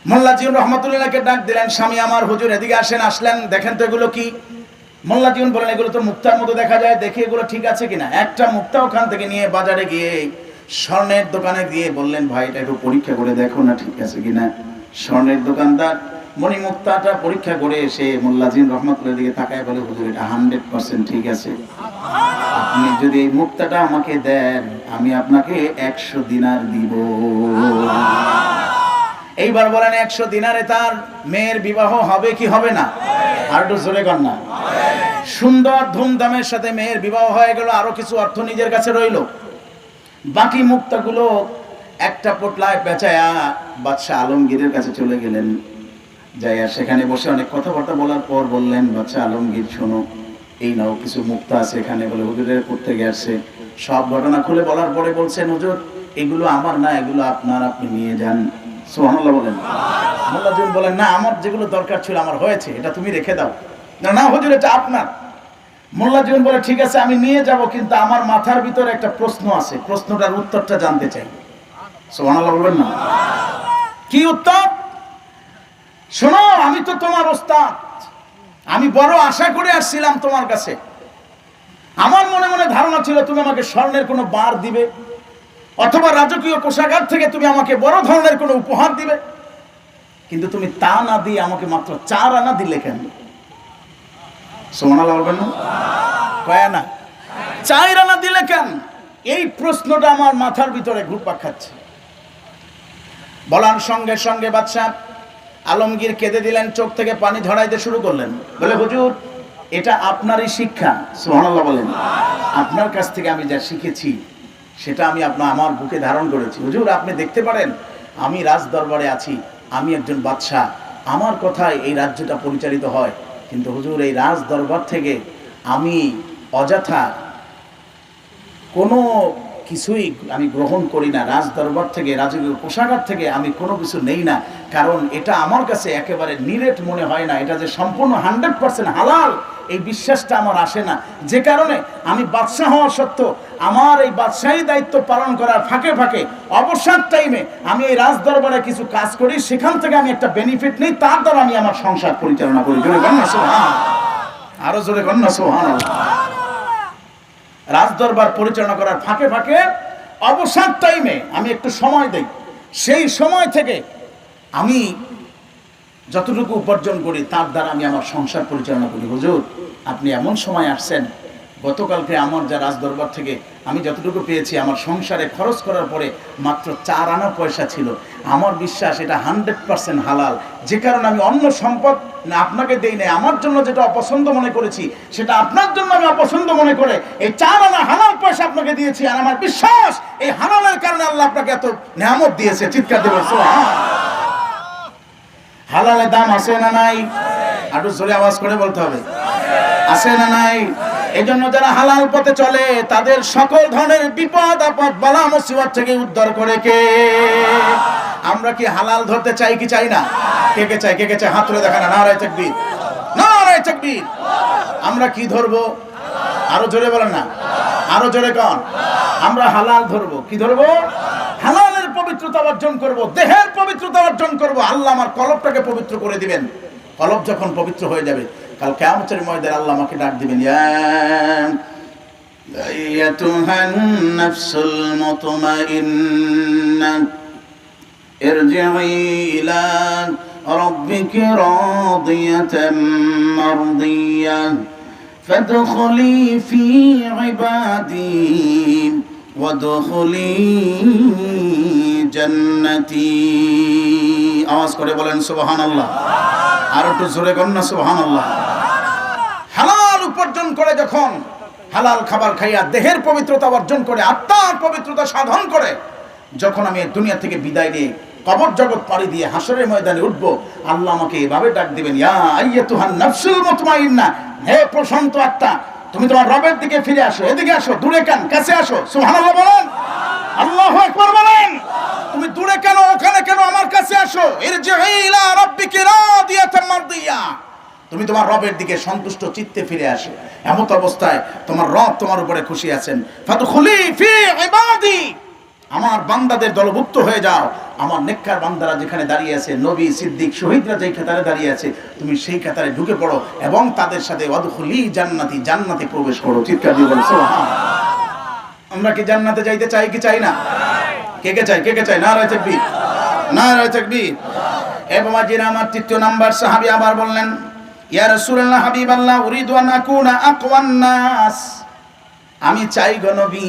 S1: মোল্লা জিন রহমতুল্লাহকে ডাক দিলেন, স্বামী আমার, হুজুর এদিকে আসলেন, দেখেন তো এগুলো কি। মোল্লা জিন বলেন, এগুলো তো মুক্তার মতো দেখা যায়, দেখি এগুলো ঠিক আছে কিনা। একটা মুক্তা ওখান থেকে নিয়ে বাজারে গিয়ে স্বর্ণের দোকানে গিয়ে বললেন, ভাই এটা একটু পরীক্ষা করে দেখো না ঠিক আছে কিনা। স্বর্ণের দোকানদার মণি মুক্তাটা পরীক্ষা করে এসে মোল্লা জিন রহমতুল্লাহর দিকে তাকায় বলে, হুজুর এটা 100% ঠিক আছে, আপনি যদি এই মুক্তাটা আমাকে দেন আমি আপনাকে 100 দিনার দিব। এইবার বলেন 100 দিনারে তার মেয়ের বিবাহ হবে কি হবে না? আর একটু জোরে কর না। সুন্দর ধুমধামের সাথে মেয়ের বিবাহ হয়ে গেল, আরো কিছু অর্থ নিজের কাছে রইল। বাকি মুক্তাগুলো একটা পোটলায় বেচায়া বাদশাহ আলমগীরের কাছে চলে গেলেন। যাইয়া সেখানে বসে অনেক কথাবার্তা বলার পর বললেন, বাদশাহ আলমগীর শোনো, এই নাও কিছু মুক্তা আছে এখানে। বলে, হুজুরের করতে গেছে। সব ঘটনা খুলে বলার পরে বলছেন, হুজুর এগুলো আমার না, এগুলো আপনার, আপনি নিয়ে যান। সুবহানাল্লাহ বলেন। মোল্লা জিন বলেন, না আমার যেগুলো দরকার ছিল আমার হয়েছে, এটা তুমি রেখে দাও। না হুজুর এটা আপনার। মোল্লা জিন বলে, ঠিক আছে আমি নিয়ে যাব, কিন্তু আমার মাথার ভিতরে একটা প্রশ্ন আছে, প্রশ্নটার উত্তরটা জানতে চাই। সুবহানাল্লাহ বলবেন না? কি উত্তর? শোনো, আমি তো তোমার ওস্তাদ, আমি বড় আশা করে আসছিলাম তোমার কাছে। আমার মনে মনে ধারণা ছিল তুমি আমাকে স্বর্ণের কোনো বার দিবে, অথবা রাজকীয় কোষাগার থেকে তুমি আমাকে বড় ধরনের কোনো উপহার দিবে, কিন্তু তুমি তা না দিয়ে আমাকে মাত্র 4 আনা দিলে কেন? সুবহানাল্লাহ বলবেন না? কয় আনা? 4 আনা দিলে কেন? এই প্রশ্নটা আমার মাথার ভিতরে ঘুরপাক খাচ্ছে। বলার সঙ্গে সঙ্গে বাদশা আলমগীর কেঁদে দিলেন, চোখ থেকে পানি ঝরাইতে শুরু করলেন। বলে, হুজুর এটা আপনারই শিক্ষা। সুবহানাল্লাহ বলেন। আপনার কাছ থেকে আমি যা শিখেছি সেটা আমি আমার বুকে ধারণ করেছি। হুজুর আপনি দেখতে পারেন আমি রাজ দরবারে আছি, আমি একজন বাদশাহ, আমার কথায় এই রাজ্যটা পরিচালিত হয়, কিন্তু হুজুর এই রাজ দরবার থেকে আমি অযথা কোনো কিছুই আমি গ্রহণ করি না। রাজ দরবার থেকে, রাজকীয় কোষাগার থেকে আমি কোনো কিছু নেই না, কারণ এটা আমার কাছে একেবারে নিরেট মনে হয় না, এটা যে সম্পূর্ণ 100% হালাল এই বিশ্বাসটা আমার আসে না। যে কারণে আমি বাদশাহ হওয়া সত্ত্বেও আমার এই বাদশাহী দায়িত্ব পালন করার ফাঁকে ফাঁকে অবসর টাইমে আমি এই রাজদরবারে কিছু কাজ করি, সেখান থেকে আমি একটা বেনিফিট নিই, তার দ্বারা আমি আমার সংসার পরিচালনা করি। জোরে কন্যা সুবহানাল্লাহ, আরো জোরে কন্যা সুবহানাল্লাহ। রাজদরবার পরিচালনা করার ফাঁকে ফাঁকে অবসর টাইমে আমি একটু সময় দেই, সেই সময় থেকে আমি যতটুকু উপার্জন করি তার দ্বারা আমি আমার সংসার পরিচালনা করি। হুজুর, আপনি এমন সময় আসছেন, গতকালকে আমার যা রাজদরবার থেকে আমি যতটুকু পেয়েছি আমার সংসারে খরচ করার পরে মাত্র 4 আনা পয়সা ছিল। আমার বিশ্বাস এটা 100% হালাল, যে কারণে আমি অন্য সম্পদ না আপনাকে দেই নাই, আমার জন্য যেটা অপছন্দ মনে করেছি সেটা আপনার জন্য আমি অপছন্দ মনে করে এই 4 আনা হালাল পয়সা আপনাকে দিয়েছি। আর আমার বিশ্বাস এই হালালের কারণে আল্লাহ আপনাকে এত নিয়ামত দিয়েছে। চিৎকার দেবেন সুবহানাল্লাহ। হালালের দাম আছে না নাই? আরো জোরে আওয়াজ করে বলতে হবে, আছে না নাই? এই জন্য যারা হালাল পথে চলে তাদের সকল ধরনের বিপদ আপদ বালা মুসিবত থেকে উদ্ধার করে কে? আমরা কি হালাল ধরতে চাই কি চাই না? কে কে চাই? কে কে চাই? হাত তুলে দেখা না। নারায়ে তাকবীর, নারায়ে তাকবীর। আমরা কি ধরবো? আরো জোরে বলেন না, আরো জোরে কোন? আমরা হালাল ধরবো। কি ধরবো? হালালের পবিত্রতা অর্জন করব, দেহের পবিত্রতা অর্জন করব। আল্লাহ আমার কলবটাকে পবিত্র করে দিবেন। কলব যখন পবিত্র হয়ে যাবে, কাল কিয়ামতের ময়দানে আল্লাহ আমাকে ডাক দিবেন, ইয়া আইয়াতুহান নাফসুল মুতমাইন্নাহ ইরজিই ইলা রাব্বিকি রাদিয়াতাম মারদিয়াহ ফাদখুলি ফি ইবাদি ওয়াদখুলি জান্নাতি। আওয়াজ করে বলেন সুবহানাল্লাহ, আর একটু জোরে কর না সুবহানাল্লাহ। হালাল উপার্জন করে যখন, হালাল খাবার খাইয়া দেহের পবিত্রতা অর্জন করে, আত্মার পবিত্রতা সাধন করে যখন আমি এই দুনিয়া থেকে বিদায় নিয়ে কবর জগৎ পাড়ি দিয়ে হাসরের ময়দানে উঠবো, আল্লাহ আমাকে এভাবে ডাক দিবেন, ইয়া আইয়াতুহান নাফসুল মুতমাইন্নাহ, হে প্রশান্ত আত্মা, তুমি তোমার রবের দিকে ফিরে আসো। এদিকে আসো, দূরে কেন, কাছে আসো। সুবহানাল্লাহ বলেন, আল্লাহু আকবার বলেন। তুমি দূরে কেন, ওখানে কেন, আমার কাছে আসো। ইরজিই ইলা রাব্বিকি রাদিয়াতাম মারদিয়াহ, তুমি তোমার রবের দিকে সন্তুষ্ট চিত্তে ফিরে আসো। এমত অবস্থায় তোমার রব তোমার উপরে খুশি আছেন। ফাদখুলি ফি ইবাদি, আমার বান্দাদের দলভুক্ত হয়ে যাও। আমার নেককার বান্দারা যেখানে দাঁড়িয়ে আছে, নবী সিদ্দিক শহীদরা যেই কাতারে দাঁড়িয়ে আছে, তুমি সেই কাতারে ঢুকে পড়ো এবং তাদের সাথে ওয়াদখুলি জান্নাতি, জান্নাতে প্রবেশ করো। চিৎকার দিয়ে বলো সুবহানাল্লাহ। আমরা কি জান্নাতে যাইতে চাই কি চাই না? কে কে চাই? কে কে চাই? নারায়ে তাকবীর, নারায়ে তাকবীর। এবং আজিরা আমার 3য় নাম্বার সাহাবী আবার বললেন, ইয়া রাসূলুল্লাহ হাবিবাল্লাহ উরিদু আন আকুনা আকওয়ান নাস, আমি চাই গো নবী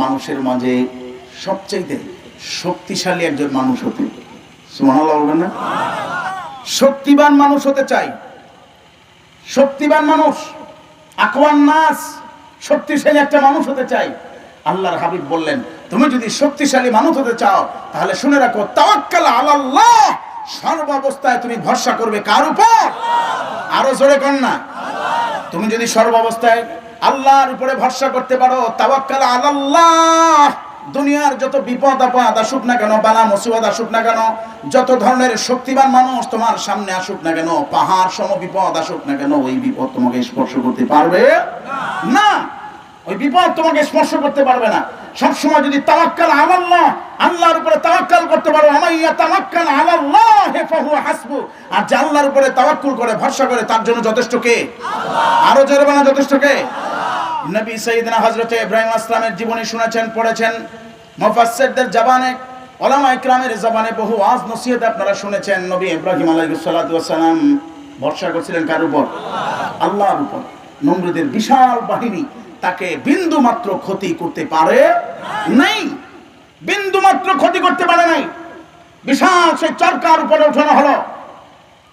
S1: মানুষের মাঝে সবচেয়ে শক্তিশালী একজন মানুষ হতে। সুবহানাল্লাহ বলবেন না? শক্তিবান মানুষ হতে চাই, শক্তিবান মানুষ, আকওয়ান নাস, শক্তিশালী একটা মানুষ হতে চাই। আল্লাহর হাবিব বললেন, তুমি যদি শক্তিশালী মানুষ হতে চাও তাহলে শুনে রাখো, তাওয়াক্কাল আলাল্লাহ, সর্বাবস্থায় তুমি ভরসা করবে কার উপর? আরো জোরে কর না। তুমি যদি সর্বাবস্থায় আল্লাহর উপরে ভরসা করতে পারো, তাওয়াক্কাল আলাল্লাহ, দুনিয়ার যত বিপদ আপদ আসুক না কেন, বালা মুসিবত আসুক না কেন, যত ধরনের শক্তিবান মানুষ তোমার সামনে আসুক না কেন, পাহাড় সম বিপদ আসুক না কেন, ওই বিপদ তোমাকে স্পর্শ করতে পারবে না। ওই বিপদ তোমাকে স্পর্শ করতে পারবে না। সবসময় যদি তাওয়াক্কাল আলাল্লাহ, আল্লাহর উপরে তাওয়াক্কাল করতে পারো, আমাইয়া তাওয়াক্কাল আলাল্লাহ ফাহুয়া হাসবু, আর যে আল্লাহর উপরে তাওয়াক্কুল করে ভরসা করে তার জন্য যথেষ্ট কে? আল্লাহ। আরো জোরে বলেন, যথেষ্ট কে? নবী সাইয়েদনা হযরত ইব্রাহিম আলাইহিস সালামের জীবনী শুনেছেন, পড়েছেন, মুফাসসিরদের জবানে, উলামা ইকরামের জবানে বহু ওয়াজ নসিহত আপনারা শুনেছেন। নবী ইব্রাহিম আলাইহিস সালাতু ওয়াস সালাম ভরসা করেছিলেন কার উপর? আল্লাহর উপর। নমরুদের বিশাল বাহিনী তাকে বিন্দু মাত্র ক্ষতি করতে পারে নাই, বিন্দু মাত্র ক্ষতি করতে পারে নাই। বিশাল সেই চরকার উপরে ওঠানো হলো,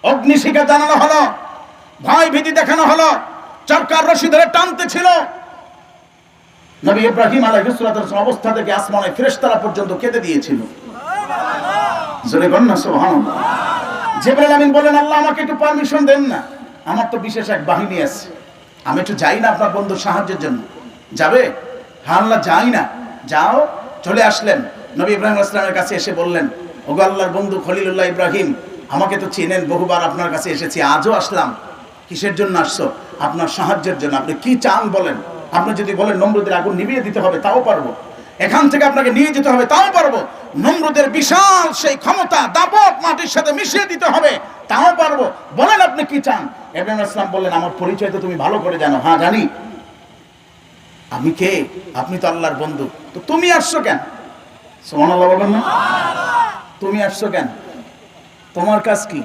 S1: অগ্নিশিখা জানানো হলো, ভয় ভীতি দেখানো হলো, চরকার রশি ধরে টানতে ছিল। নবী ইব্রাহিম আলাইহিস সালাম অবস্থা থেকে আসমানে ফেরেশতারা পর্যন্ত কেঁদে দিয়েছিল। জোরে বলেন না সুবহানাল্লাহ। জিবরাইল আমিন বলেন, আল্লাহ আমাকে একটু পারমিশন দেন না, আমার তো বিশেষ এক বাহিনী আছে, আমি একটু যাই না আপনার বন্ধুর সাহায্যের জন্য। যাবে? হ্যাঁ আল্লাহ, যাই না। যাও। চলে আসলেন, নবী ইব্রাহিম আলাইহিস সালামের কাছে এসে বললেন, ওগো আল্লাহর বন্ধু খলিলুল্লাহ ইব্রাহিম, আমাকে তো চেনেন, বহুবার আপনার কাছে এসেছি, আজও আসলাম। কিসের জন্য আসছো? আপনার সাহায্যের জন্য। আপনি কি চান বলেন। আপনি যদি বলেন নমরুদের আগুন নিভিয়ে দিতে হবে, তাও পারবো। এখান থেকে আপনাকে নিয়ে যেতে হবে, তাও পারবো। নমরুদের বিশাল সেই ক্ষমতা দাপট মাটির সাথে মিশিয়ে দিতে হবে, তাও পারবো। বলেন আপনি কি চান। ইব্রাহিম আসলাম বললেন, আমার পরিচয় তো তুমি ভালো করে জানো। হ্যাঁ জানি। আমি কে? আপনি তো আল্লাহর বন্ধু। তো তুমি আসছো কেন? সুবহানাল্লাহ বলবেন না? তুমি আসছো কেন? তোমার কাজ কি?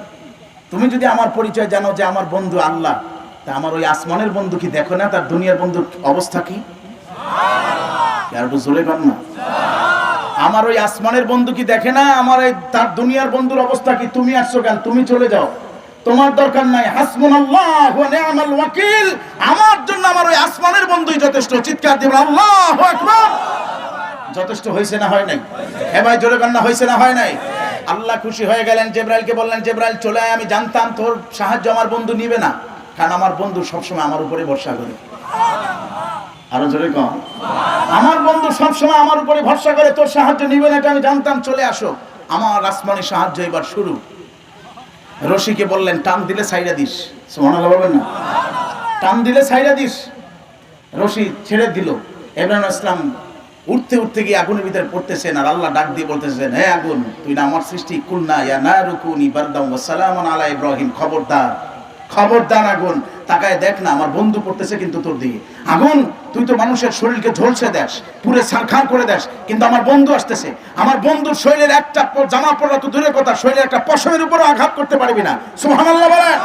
S1: তুমি যদি আমার পরিচয় জানো যে আমার বন্ধু আল্লাহ, তা আমার ওই আসমানের বন্ধু কি দেখো না তার দুনিয়ার বন্ধুর অবস্থা কি? আর জোরে কর না। আমার ওই আসমানের বন্ধু কি দেখে না আমার এই তার দুনিয়ার বন্ধুর অবস্থা কি? তুমি আসছো কেন? তুমি চলে যাও, তোমার দরকার নাই। হাসবুনাল্লাহু ওয়া নি'মাল ওয়াকিল। আমার জন্য আমার ওই আসমানের বন্ধুই যথেষ্ট। চিৎকার দিবেন আল্লাহু আকবার। যথেষ্ট হয়েছে না হয় নাই? হ্যাঁ ভাই জোরে কান্না হয়েছে না হয় নাই? আল্লাহ খুশি হয়ে গেলেন, জিবরাইলকে বললেন, জিবরাইল চলে আয়, আমি জানতাম তোর সাহায্য আমার বন্ধু নিবে না, কারণ আমার বন্ধু সবসময় আমার উপরে ভরসা করে। আরো জোরে কম। আমার বন্ধু সবসময় আমার উপরে ভরসা করে, তোর সাহায্য নিবে না এটা আমি জানতাম, চলে আসো। আমার আসমানি সাহায্য এবার শুরু। রশিকে বললেন, টান দিলে ছাইড়া দিস। সুবহানাল্লাহ বলবেন না? টান দিলে ছাইড়া দিস। রশি ছেড়ে দিল। ইব্রাহিম আসলাম উঠতে উঠতে গিয়ে আগুনের ভিতরে পড়তেছেন, আর আল্লাহ ডাক দিয়ে বলতেছেন, হে আগুন, তুই না আমার সৃষ্টি? কুলনা ইয়া নারু কুনি বারদাম ওয়া সালামান আলা ইব্রাহিম। খবরদার, খবরদার আগুন, তাকায় দেখ না, আমার বন্ধু পড়তেছে কিন্তু তোর দিকে। আগুন, তুই তো মানুষের শরীরকে ঝলসে দেস, পুরো ছারখার করে দেস, কিন্তু আমার বন্ধু আসতেছে। আমার বন্ধুর শরীরের একটা জামা পড়া তো দূরের কথা, শরীরের একটা পশমের উপরও আঘাত করতে পারবি না। সুবহানাল্লাহ বলেন।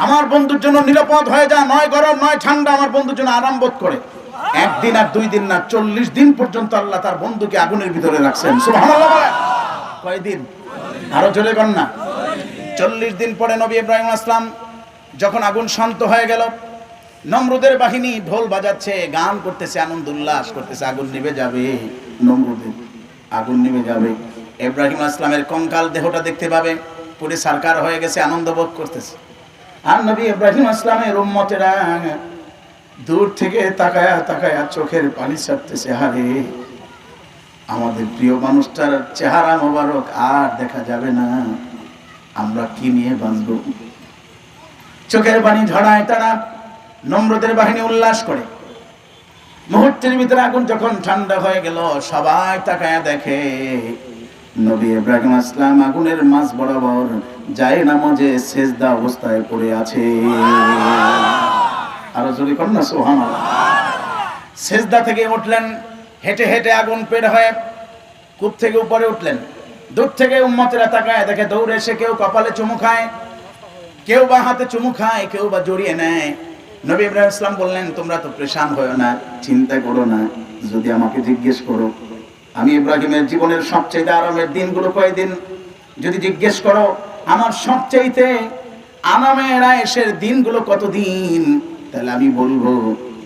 S1: আমার বন্ধুর জন্য নিরাপদ হয়ে যা, নয় গরম নয় ঠান্ডা, আমার বন্ধুর জন্য আরাম বোধ করে। একদিন আর 2 দিন না, 40 দিন পর্যন্ত আল্লাহ তার বন্ধুকে আগুনের ভিতরে রাখছেন। সুবহানাল্লাহ বলেন। কয়দিন? আরো জোরে কর না। 40 দিন পরে নবী ইব্রাহিম আসলাম যখন আগুন শান্ত হয়ে গেল, নমরুদের বাহিনী ঢোল বাজাচ্ছে, গান করতেছে, আনন্দ উল্লাস করতেছে, আগুন নিভে যাবে, নমরুদের আগুন নিভে যাবে। ইব্রাহিম আসলামের কঙ্কাল দেহটা দেখতে পাবে, পুরো সরকার হয়ে গেছে, আনন্দ বোধ করতেছে। আর নবী ইব্রাহিম আসলামের উম্মতেরা দূর থেকে তাকায়া তাকায়া চোখের পানি ছাড়তেছে, হারে আমাদের প্রিয় মানুষটার চেহারা মোবারক আর দেখা যাবে না, আমরা কি নিয়ে বাঁচব। চোখের পানি ঝরায় তারা। নমরুদের বাহিনী উল্লাস করে। মুহূর্তের ভিতরে আগুন যখন ঠান্ডা হয়ে গেল, সবাই তাকায়া দেখে নবী ইব্রাহিম আসলাম আগুনের মাঝ বরাবর যায় নামাজে সেজদা অবস্থায় পড়ে আছে। আরো জোরে কর না সুবহানাল্লাহ। সেজদা থেকে উঠলেন, হেঁটে হেঁটে আগুন পের হয়ে কূপ থেকে উপরে উঠলেন। দূর থেকে উম্মতেরা তাকায় দেখে, দৌড়ে এসে কেউ কপালে চুমু খায়, কেউ বা হাতে চুমু খায়, কেউ বা জড়িয়ে নেয়। নবী ইব্রাহিম ইসলাম বললেন, তোমরা তো পরেশান হয়ো না, চিন্তা করো না, যদি আমাকে জিজ্ঞেস করো আমি ইব্রাহিমের জীবনের সবচেয়ে আরামের দিনগুলো কয়দিন, যদি জিজ্ঞেস করো আমার সবচেয়ে আরামের আয়েশের দিনগুলো কতদিন, তাহলে আমি বলবো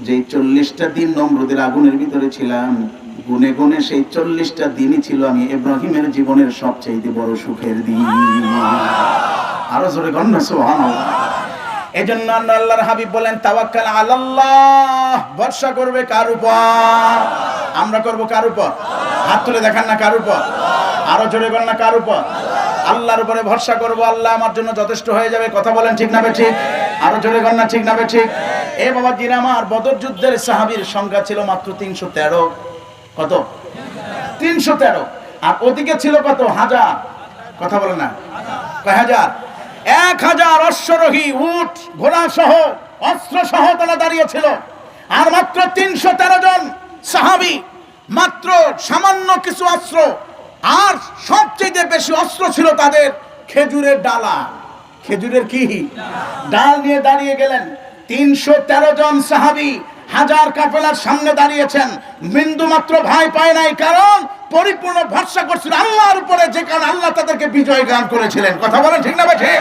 S1: যে 40টা দিন নমরুদের আগুনের ভিতরে ছিলাম, গুনে গুনে সেই 40টা দিনই ছিল আমি ইব্রাহিমের জীবনের সবচেয়ে বড় সুখের দিন। আরো জোরে কর না সুবহানাল্লাহ। এজন্য আল্লাহর হাবিব বলেন, তাওয়াক্কাল আলাল্লাহ, ভরসা করবে কার উপর? আমরা করব কার উপর? হাত তুলে দেখান না কার উপর? আরো জোরে কর না কার উপর? আল্লাহর উপরে ভরসা করব, আল্লাহ আমার জন্য যথেষ্ট হয়ে যাবে। কথা বলেন ঠিক না ঠিক? আরো জোরে কর না ঠিক না ঠিক? এ বাবা জিরা, আমার বদর যুদ্ধের সাহাবীর সংখ্যা ছিল মাত্র 313। কত? 313। আর ওদিকে ছিল কত? 1000। কথা বলেন না, কয় হাজার? 1000 অশ্বরোহী, উট ঘোড়া সহ, অস্ত্র সহ তারা দাঁড়িয়ে ছিল। আর মাত্র 313 জন সাহাবী, মাত্র সামান্য কিছু অস্ত্র। আর সবচেয়ে বেশি অস্ত্র ছিল তাদের খেজুরের ডালা। খেজুরের কি ডাল নিয়ে দাঁড়িয়ে গেলেন। 313 জন সাহাবী 1000 কাফেলার সামনে দাঁড়িয়েছেন, বিন্দু মাত্র ভয় পায় নাই, কারণ পরিপূর্ণ ভরসা করছিল আল্লাহর উপরে, যে কারণে আল্লাহ তাদেরকে বিজয় গান করেছিলেন। কথা বলেন ঠিক না ঠিক?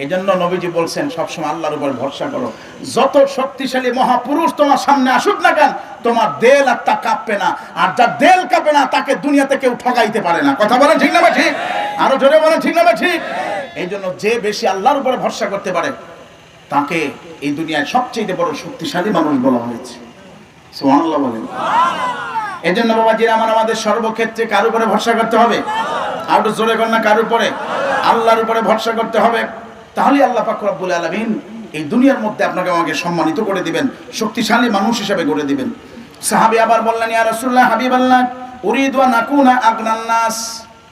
S1: এই জন্য নবীজি বলছেন, সবসময় আল্লাহর উপরে ভরসা করো। যত শক্তিশালী মহাপুরুষ তোমার সামনে আসুক না কেন, তোমার দেল আর তা কাঁপবে না। আর যার দেল কাঁপে না, তাকে দুনিয়াতে কেউ ঠকাইতে পারে না। কথা বলেন ঠিক না ঠিক? আরো জোরে বলেন ঠিক না ঠিক? এই জন্য যে বেশি আল্লাহর উপরে ভরসা করতে পারে, তাকে এই দুনিয়ায় সবচেয়ে বড় শক্তিশালী মানুষ বলা হয়েছে। সুবহানাল্লাহ বলেন। এজন্য বাবাজিরা আমার, আমাদের সর্বক্ষেত্রে কার উপরে ভরসা করতে হবে? আর একটু জোরে কর না, কার উপরে? আল্লাহর উপরে ভরসা করতে হবে। তাহলে আল্লাহ পাক রব্বুল আলামিন এই দুনিয়ার মধ্যে আপনাকে আমাকে সম্মানিত করে দিবেন, শক্তিশালী মানুষ হিসেবে করে দিবেন। সাহাবী আবার বললেন, ইয়া রাসূলুল্লাহ হাবিবাল্লাহ, উরিদু আন আকুনা আগনান নাস,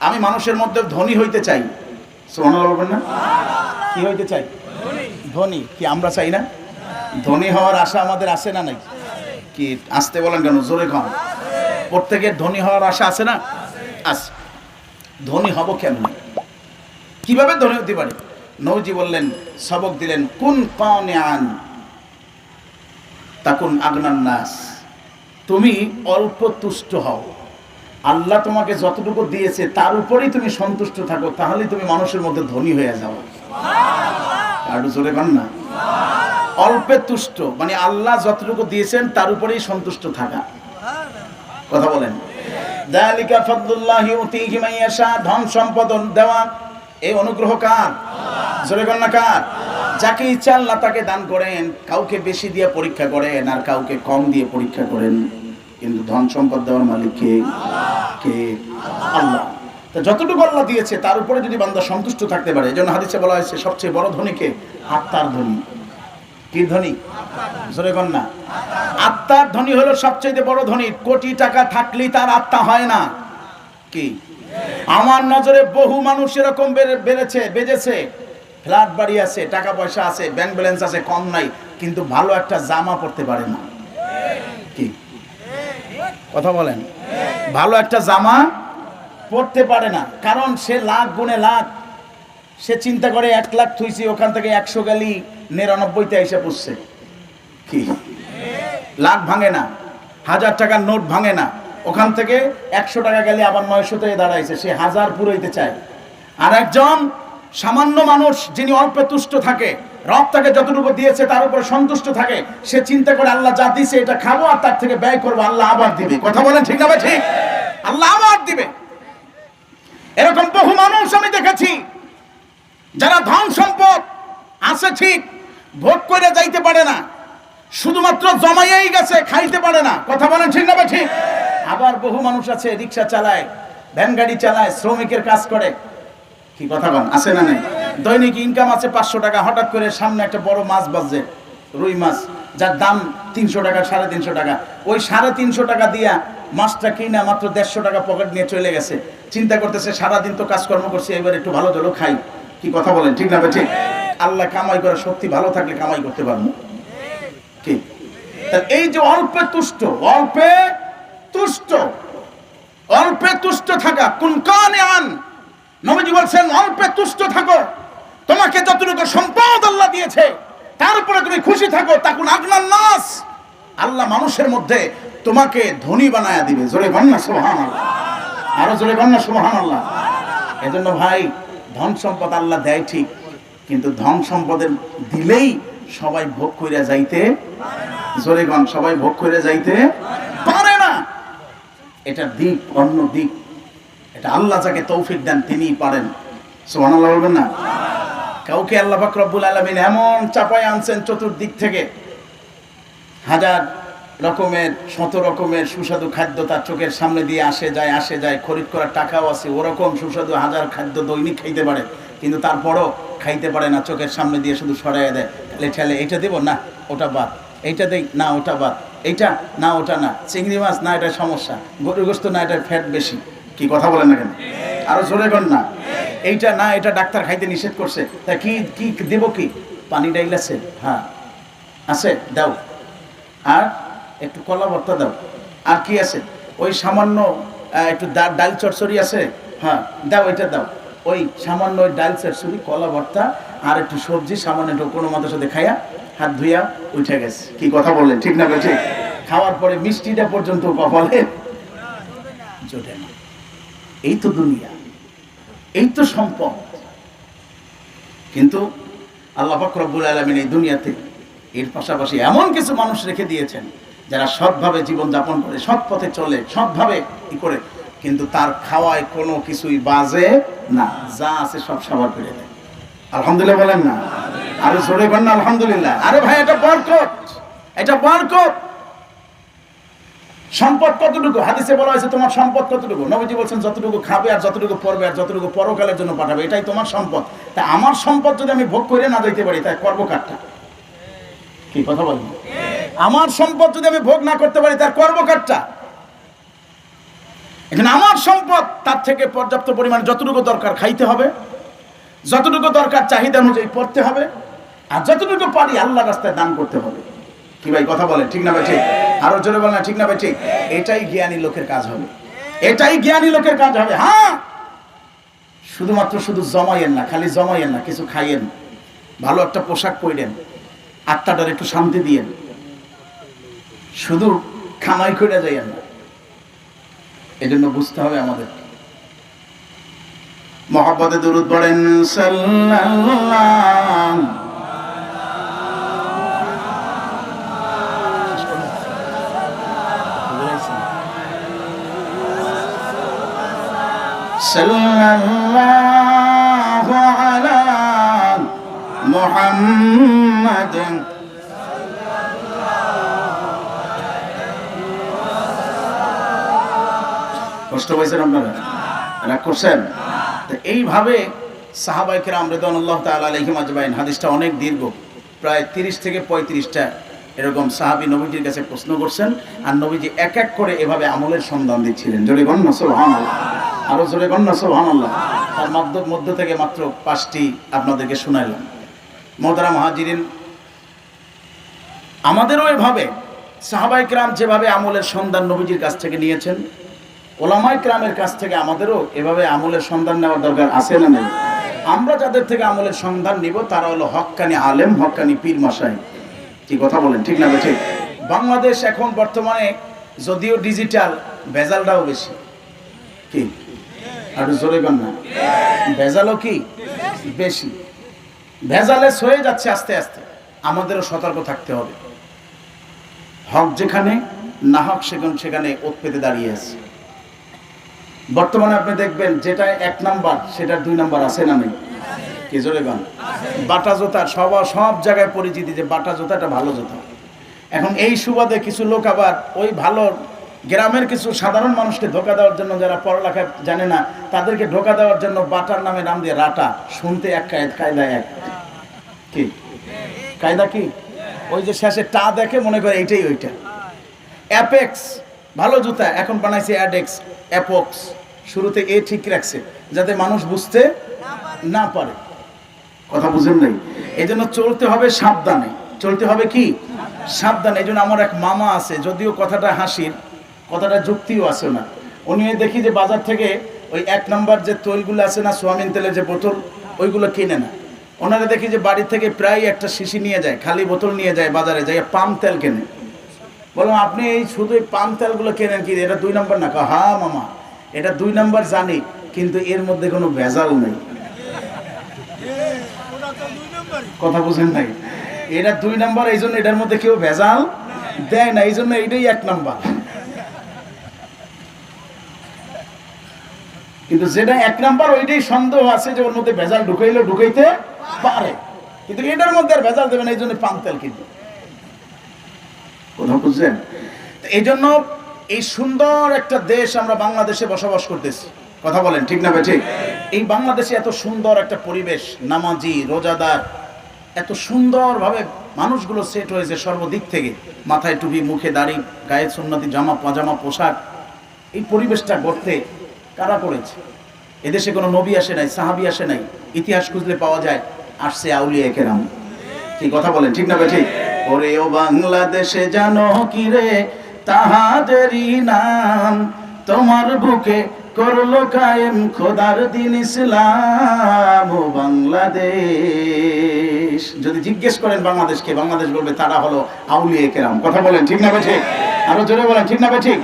S1: আমি মানুষের মধ্যে ধনী হইতে চাই। সুবহানাল্লাহ বলবেন না? কি হইতে চাই? ধনী। কি আমরা চাই না? ধনী হওয়ার আশা আমাদের আছে না নাই? কি আসতে বলেন কেন? জোরে কম। প্রত্যেকের ধনী হওয়ার আশা আছে না? আছে। ধনী হব কেমন? কিভাবে ধনী হতে পারে? নবীজি বললেন, সবক দিলেন, কুন কানিআন তাকুন আগনান নাস, তুমি অল্প তুষ্ট হও, আল্লাহ তোমাকে যতটুকু দিয়েছে তার উপরেই তুমি সন্তুষ্ট থাকো, তাহলে তুমি মানুষের মধ্যে ধনী হয়ে যাও। আর জোরে কর না। অল্পে তুষ্ট মানে আল্লাহ যতটুকু দিয়েছেন তার উপরেই সন্তুষ্ট থাকা। কথা বলেন। যালিকা ফাদলুল্লাহি ইউতিহি মান ইয়াশা, ধন সম্পদ দেওয়া এই অনুগ্রহ কার? জোরে কর না, কার? যাকে ইচ্ছা আল্লাহ তাকে দান করেন। কাউকে বেশি দিয়ে পরীক্ষা করেন আর কাউকে কম দিয়ে পরীক্ষা করেন, কিন্তু ধন সম্পদ দেওয়ার মালিক কে? কে? আল্লাহ। তো যতটুকু আল্লাহ দিয়েছে তার উপরে যদি বান্দা সন্তুষ্ট থাকতে পারে, এজন্য হাদিসে বলা হয়েছে সবচেয়ে বড় ধনী কে? আত্মার ধনী। কি ধনী? জোরে কর না। আত্মার ধনী হলো সবচেয়ে বড় ধনী। কোটি টাকা থাকলেই তার আত্মা হয় না। কি? আমার নজরে বহু মানুষ এরকম বেজেছে, ফ্ল্যাট বাড়ি আছে, টাকা পয়সা আছে, ব্যাংক ব্যালেন্স আছে, কম নাই, কিন্তু ভালো একটা জামা পরতে পারে না। কি কথা বলেন? ভালো একটা জামা পরতে পারে না, কারণ সে লাখ গুণে লাখ, সে চিন্তা করে 1 লাখ থুইছি, ওখান থেকে 100 গেলি 99তে এসে পড়ছে। কি? লাখ ভাঙে না, 1000 টাকার নোট ভাঙে না, ওখান থেকে 100 টাকা গেলে আবার 900তে দাঁড়াইছে, সে 1000 পুরাইতে চায়। আর একজন সামান্য মানুষ যিনি অল্পে তুষ্ট থাকে, রব তাকে যতটুকু দিয়েছে তার উপরে সন্তুষ্ট থাকে, সে চিন্তা করে আল্লাহ যা দিয়েছে এটা খাবো আর তার থেকে ব্যয় করবো, আল্লাহ আবার দিবে। কথা বলেন ঠিক না ভাই? ঠিক। আল্লাহ আবার দিবে। এরকম বহু মানুষ আমি দেখেছি যারা ধন সম্পদ আছে ঠিক, ভোগ করে যাইতে পারে না, শুধুমাত্র জমাইয়েই গেছে, খাইতে পারে না। কথা বলেন ঠিক না ভাই? ঠিক। আবার বহু মানুষ আছে রিক্সা চালায়, ভ্যান গাড়ি চালায়, শ্রমিকের কাজ করে। কি কথা বলেন? আছে না নাই? দৈনিক ইনকাম আছে 500 টাকা, হঠাৎ করে সামনে একটা বড় মাছ বাজছে, রুই মাছ, যার দাম 300 টাকা, 350 টাকা। ওই 350 টাকা দিয়া মাছটা কিনা মাত্র 150 টাকা পকেট নিয়ে চলে গেছে। চিন্তা করতেছে সারাদিন তো কাজকর্ম করছে, এবার একটু ভালো জলো খাই। কি কথা বলেন ঠিক না ভাই? ঠিক। আল্লাহ কামাই করে শক্তি ভালো থাকলে কামাই করতে পারবো। কি? এই যে অল্পে তুষ্ট, অল্পে তুষ্ট, অল্পে তুষ্ট থাকা, কুন কানিআন, নবীজি বলছেন অল্পে তুষ্ট থাকো। তোমাকে যতটুকু সম্পদ আল্লাহ দিয়েছে তার উপরে তুমি খুশি থাকো। তাকুন আগনান নাস, আল্লাহ মানুষের মধ্যে তোমাকে ধনী বানায়া দিবে। জোরে বল না সুবহানাল্লাহ। আরো জোরে বল না সুবহানাল্লাহ। এজন্য ভাই, ধন সম্পদ আল্লাহ দেয় ঠিক, কিন্তু ধন সম্পদের দিলেই সবাই ভোগ কইরা যাইতে, জোরে গণ, সবাই ভোগ কইরা যাইতে পারে না। এটা দিক, অন্য দিক। এটা আল্লাহ যাকে তৌফিক দেন তিনিই পারেন। সুবহানাল্লাহ বলবেন না? কাউকে আল্লাহ পাক রব্বুল আলামিন এমন চাপায় আনছেন চতুর্দিক থেকে, 1000 রকমের 100 রকমের সুস্বাদু খাদ্য তার চোখের সামনে দিয়ে আসে যায়, খরিদ করার টাকাও আছে, ওরকম সুস্বাদু 1000 খাদ্য দৈনিক খাইতে পারে, কিন্তু তারপরও খাইতে পারে না, চোখের সামনে দিয়ে শুধু সরাইয়া দেয়, ঠেলে এইটা দেবো না ওটা বাদ, এইটা দেই না ওটা বাদ, এইটা না ওটা না, চিংড়ি মাছ না এটা সমস্যা, গরুর গোশত না এটা ফ্যাট বেশি। কি কথা বলেন না কেন? আরো জোরে কর না। এইটা না, এটা ডাক্তার খাইতে নিষেধ করছে, তা কি কি দেবো? কি পানি ডাইল আছে? হ্যাঁ আছে, দাও। আর একটু কলা ভর্তা দাও। আর কি আছে? ওই সামান্য একটু ডাল চচ্চড়ি আছে, হ্যাঁ দাও, এটা দাও। ওই সামান্য ওই ডাল চচ্চড়ি, কলা ভর্তা আর একটু সবজি সামান্য একটু কোনো মতের সাথে খাইয়া হাত ধুইয়া উঠে গেছে। কি কথা বললেন ঠিক না? ঠিক। খাওয়ার পরে মিষ্টিটা পর্যন্ত কপালে জোটে না। এই তো দুনিয়া, এই তো সম্পদ। কিন্তু আল্লাহ পাক রব্বুল আলামিন এই দুনিয়াতে এর পাশাপাশি এমন কিছু মানুষ রেখে দিয়েছেন যারা সৎভাবে জীবন যাপন করে, সৎ পথে চলে, সৎভাবে ই করে, কিন্তু তার খাওয়ায় কোনো কিছুই বাজে না, যা আছে সব সবার করে দেয়। আলহামদুলিল্লাহ বলেন না? আরো জোরে বলেন না আলহামদুলিল্লাহ। আরে ভাই, এটা বরকত, এটা বরকত। সম্পদ কতটুকু? হাদিসে বলা হয়েছে তোমার সম্পদ কতটুকু? নবীজি বলছেন যতটুকু খাবে আর যতটুকু পড়বে আর যতটুকু পরকালের জন্য পাঠাবে, এটাই তোমার সম্পদ। তা আমার সম্পদ যদি আমি ভোগ করে না দিতে পারি, তাই করবো কারটা? কি কথা বলেন? আমার সম্পদ যদি আমি ভোগ না করতে পারি, তার করবো কারটা? এখানে আমার সম্পদ, তার থেকে পর্যাপ্ত পরিমাণ যতটুকু দরকার খাইতে হবে, যতটুকু দরকার চাহিদা অনুযায়ী পড়তে হবে, আর যতটুকু পারি আল্লাহর রাস্তায় দান করতে হবে। কি ভাই কথা বলেন, ঠিক না ভাই ঠিক? আরো জোরে বলেন না, ঠিক না ভাই ঠিক? এটাই জ্ঞানী লোকের কাজ হবে, এটাই জ্ঞানী লোকের কাজ হবে। হ্যাঁ, শুধুমাত্র শুধু জমাইয়েন না, খালি জমাইয়েন না, কিছু খাইয়েন, ভালো একটা পোশাক পরেন, আত্মাটার একটু শান্তি দিয়েন, শুধু খামাই করে যাইয়েন না। এজন্য বুঝতে হবে আমাদের। মহব্বতে দুরূদ পড়েন সাল্লাল্লাহু সাল্লাল্লাহু আলা মুহাম্মাদ। কষ্ট পাইছেন আপনারা? রাগ করছেন? এইভাবে সাহাবায়ে কেরাম রাদিয়াল্লাহু তাআলা আলাইহিম আজমাইন, হাদিসটা অনেক দীর্ঘ, প্রায় 30 থেকে 35টা এরকম সাহাবী নবীজির কাছে প্রশ্ন করছেন, আর নবীজি এক এক করে এভাবে আমলের সন্ধান দিচ্ছিলেন। জোরে বলেন না সুবহানাল্লাহ, আরো জোরে বলেন না সুবহানাল্লাহ। তার মধ্য থেকে মাত্র 5টি আপনাদেরকে শোনাইলাম। মুহতারাম মুহাজিরিন, আমাদেরও এভাবে সাহাবায়ে কেরাম যেভাবে আমলের সন্ধান নবীজির কাছ থেকে নিয়েছেন, ওলামায়ে কেরামের কাছ থেকে আমাদেরও এভাবে আমলের সন্ধান নেওয়ার দরকার আছে না নেই? আমরা যাদের থেকে আমলের সন্ধান নিব তারা হলো হক্কানি আলেম, হক্কানি পীর মাশায়েখ। কি কথা বলেন, ঠিক না ঠিক? বাংলাদেশ এখন বর্তমানে যদিও ডিজিটাল, ভেজালটাও বেশি। কি আর জোরে বলেন না, ভেজালও কি বেশি? ভেজালে সয়ে যাচ্ছে আস্তে আস্তে, আমাদেরও সতর্ক থাকতে হবে। হক যেখানে, না হক সেখানে ওত পেতে দাঁড়িয়ে আছে। বর্তমানে আপনি দেখবেন যেটা 1 নাম্বার সেটার 2 নাম্বার আছে না নেই? কি জোরে গান? বাটা জুতার সব জায়গায় পরিচিতি যে বাটা জুতাটা ভালো জুতা। এখন এই সুবাদে কিছু লোক আবার ওই ভালো গ্রামের কিছু সাধারণ মানুষকে ধোকা দেওয়ার জন্য, যারা পড়ালেখা জানে না তাদেরকে ধোকা দেওয়ার জন্য বাটার নামে নাম দিয়ে রাটা। শুনতে এক কায়দা এক। কি কায়দা? কি ওই যে শেষে টা দেখে মনে করে এইটাই ওইটা। অ্যাপেক্স ভালো জুতা, এখন বানাইছে অ্যাডেক্স, অ্যাপক্স। শুরুতে এ ঠিক রাখছে যাতে মানুষ বুঝতে না পারে। কথা বুঝেন নাই? এই জন্য চলতে হবে সাবধানে, চলতে হবে কি সাবধানে। এই জন্য আমার এক মামা আছে, যদিও কথাটা হাসির, কথাটা যুক্তিও আছে না। উনি দেখি যে বাজার থেকে ওই 1 নাম্বার যে তৈলগুলো আছে না, সোয়াবিন তেলের যে বোতল, ওইগুলো কিনে না। ওনারা দেখি যে বাড়ি থেকে প্রায় একটা শিশি নিয়ে যায়, খালি বোতল নিয়ে যায় বাজারে, যাই পাম তেল কেনে। বললাম আপনি এই শুধু এই পাম তেলগুলো কেনেন কি, এটা 2 নাম্বার না? হ্যাঁ মামা, এটা 2 নাম্বার জানি, কিন্তু এর মধ্যে কোনো ভেজাল নেই। কথা বুঝেন নাই? এটা 2 নাম্বার, এই জন্য এটার মধ্যে কেউ ভেজাল দেয় না, এই জন্য এটাই 1 নাম্বার। কিন্তু যেটা 1 নাম্বার ওইটাই সন্দেহ আছে যে ওর মধ্যে ভেজাল ঢুকাইলে ঢুকাইতে পারে, কিন্তু এটার মধ্যে আর ভেজাল দেবে না, এই জন্য পাম তেল কিনবে। কথা বুঝছেন? এই জন্য এই সুন্দর একটা দেশ আমরা বাংলাদেশে বসবাস করতেছি। কথা বলেন, ঠিক না ভাই ঠিক? এই বাংলাদেশে এত সুন্দর একটা পরিবেশ, নামাজি রোজাদার, এত সুন্দরভাবে মানুষগুলো সেট হয়েছে সর্বদিক থেকে, মাথায় টুপি, মুখে দাড়ি, গায়ে সুন্নতি জামা পাজামা পোশাক। এই পরিবেশটা গড়তে কারা করেছে? এদেশে কোনো নবী আসে নাই, সাহাবী আসে নাই, ইতিহাস খুঁজলে পাওয়া যায় আসছে আউলিয়া কেরাম। কি কথা বলেন, ঠিক না ভাই ঠিক? ওরে ও বাংলাদেশে জানো কি রে তাহাদেরই নাম, তোমার বুকে করলো কায়েম খোদার দিন ইসলাম। ও বাংলাদেশ, যদি জিজ্ঞেস করেন বাংলাদেশকে, বাংলাদেশ বলবে তারা হলো আউলিয়া কেরাম। কথা বলেন, ঠিক না ভাই ঠিক? আরো জোরে বলেন, ঠিক না ভাই ঠিক?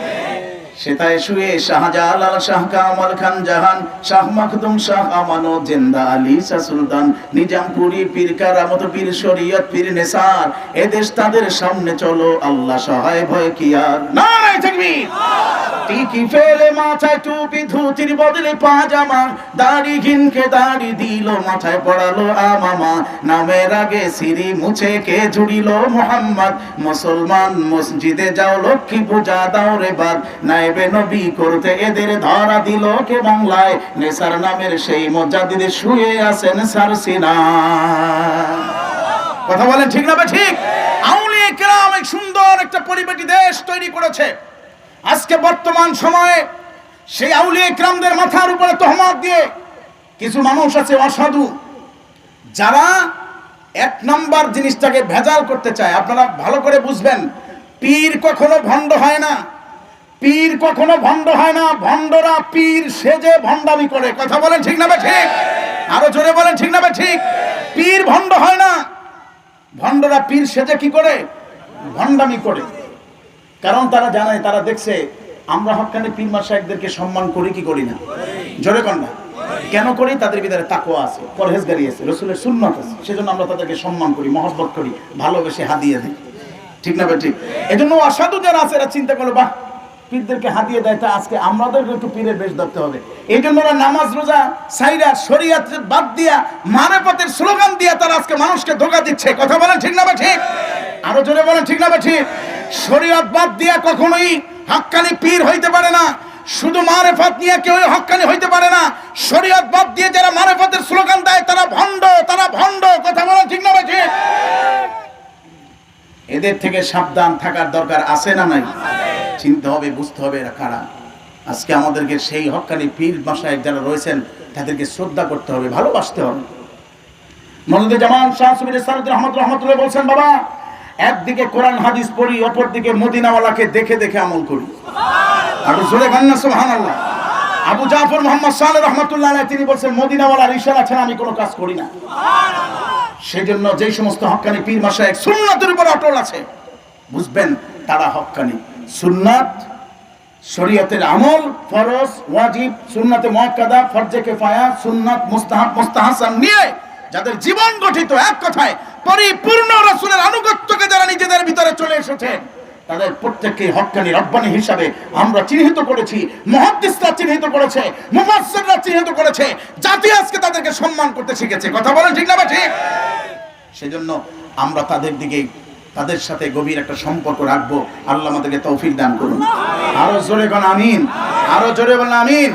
S1: সেটায় শুয়ে শাহজালাল, শাহ কামাল খান জাহান, শাহ মাখদুম, শাহ আমানো, জেন্দা আলী, শাহ সুলতান, নিজামপুরি, পীর কারামত, পীর শরীয়ত, পীর নেসার, এদেশ তাদের সামনে চলো, আল্লাহ সহায় ভয় কি আর। নারায়ে তাকবীর। টিকি ফেলে মাথায় টুপি, ধুতির বদলে পাজামা, দাড়ি ঘিনকে দাড়ি দিল, মাথায় পড়ালো আমামা, নামের আগে সিরি মুছে কে জুড়িল মোহাম্মদ, মুসলমান মসজিদে যাও, লক্ষ্মী পূজা দাও রে বাদ, নাইবে নবী করতে এদের ধরা দিল কে বাংলায়, নেসার নামের সেই মুজাদ্দিদ শুয়ে আছেন সারসিনা। কথা বলেন ঠিক না বে ঠিক? আউলিয়া কেরাম এক সুন্দর একটা পরিপাটি দেশ তৈরি করেছে। আজকে বর্তমান সময়ে সেই আউলিয়া কেরামদের মাথার উপরে তহমত দিয়ে কিছু মানুষ আছে অসাধু, যারা এক নাম্বার জিনিসটাকে ভেজাল করতে চায়। আপনারা ভালো করে বুঝবেন, পীর কখনো ভণ্ড হয় না, পীর কখনো ভণ্ড হয় না, ভণ্ডরা পীর সেজে ভণ্ডামি করে। কথা বলেন ঠিক না বে ঠিক? আরো জোরে বলেন ঠিক না বে ঠিক? পীর ভণ্ড হয় না, ভণ্ডরা পীর সেজে কি করে? ভণ্ডামি করে। কারণ তারা জানে, তারা দেখছে আমরা হক্কানি পীর মাশায়েখদেরকে সম্মান করি কি করি না? জোরে কর না। কেন করি? তাদের ভিতরে তাকওয়া আছে, পরহেজগারি আছে, রাসূলের সুন্নাত আছে, সেজন্য আমরা তাদেরকে সম্মান করি, মহব্বত করি, ভালোবেসে হাদিয়া দিই। ঠিক না বে ঠিক? এজন্য অসাধু যারা আছে এরা চিন্তা করলো, বাহ, পীরদেরকে হাদিয়া দেয়, তা আজকে আমাদেরকে একটু পীরের বেশ ধরতে হবে। এই জন্য ওরা নামাজ রোজা সাইরা শরীয়ত বাদ দিয়া মারেফতের স্লোগান দিয়া তারা আজকে মানুষকে ধোঁকা দিচ্ছে। কথা বলেন ঠিক না বে ঠিক? আরো জোরে বলেন ঠিক না বে ঠিক? শরীয়ত বাদ দিয়া কখনোই হক্কানি পীর হইতে পারে না। শুধু মারেফত নিয়ে কেউ হক্কানি হইতে পারে না। শরীয়ত বাদ দিয়ে যারা মারেফতের স্লোগান দেয় তারা ভণ্ড, তারা ভণ্ড। কথা বলেন ঠিক না বে ঠিক? এদের থেকে সাবধান থাকার দরকার আছে না নাই? চিনতে হবে, বুঝতে হবে এরা কারা। আজকে আমাদেরকে সেই হক্কানি পীর মাশায়েখ যারা রয়েছেন তাদেরকে শ্রদ্ধা করতে হবে, ভালোবাসতে হবে। মওলানা জামান শাহ সুবীর সারদি রহমাতুল্লাহ বলছেন, বাবা, একদিকে কোরআন হাদিস পড়ি, অপর দিকে মদিনাওয়ালাকে দেখে দেখে আমল করি। আর জোরে গান না সুবহানাল্লাহ। আবু জাফর মুহাম্মদ সালেহ রহমাতুল্লাহ আলাইহি তিনি বলেন, মদিনাওয়ালার ইশারা ছাড়া আমি কোনো কাজ করি না। সেজন্য যেই সমস্ত হক্কানি পীর মাশায়েখ সুন্নাতের উপর অটল আছে, বুঝবেন তারা হক্কানি। সুন্নাত, শরীয়তের আমল, ফরজ, ওয়াজিব, সুন্নাতে মুআক্কাদা, ফরজে কিফায়া, সুন্নাত, মুস্তাহাব, মুস্তাহাসান নিয়ে যাদের জীবন গঠিত, এক কথায় পরিপূর্ণ রাসূলের আনুগত্যকে যারা নিজেদের ভিতরে চলে এসেছে, তাদের প্রত্যেককে হক্কানি রব্বানি হিসাবে আমরা চিহ্নিত করেছি, মুহাদ্দিসরা চিহ্নিত করেছে, মুফাসসিররা চিহ্নিত করেছে, জাতি আজকে তাদেরকে সম্মান করতে শিখেছে। কথা বলেন ঠিক না বা ঠিক? সেজন্য আমরা তাদের দিকে, তাদের সাথে গভীর একটা সম্পর্ক রাখবো। আল্লাহ আমাদেরকে তৌফিক দান করুন। আরো জোরে বলেন আমিন, আরো জোরে বলেন আমিন।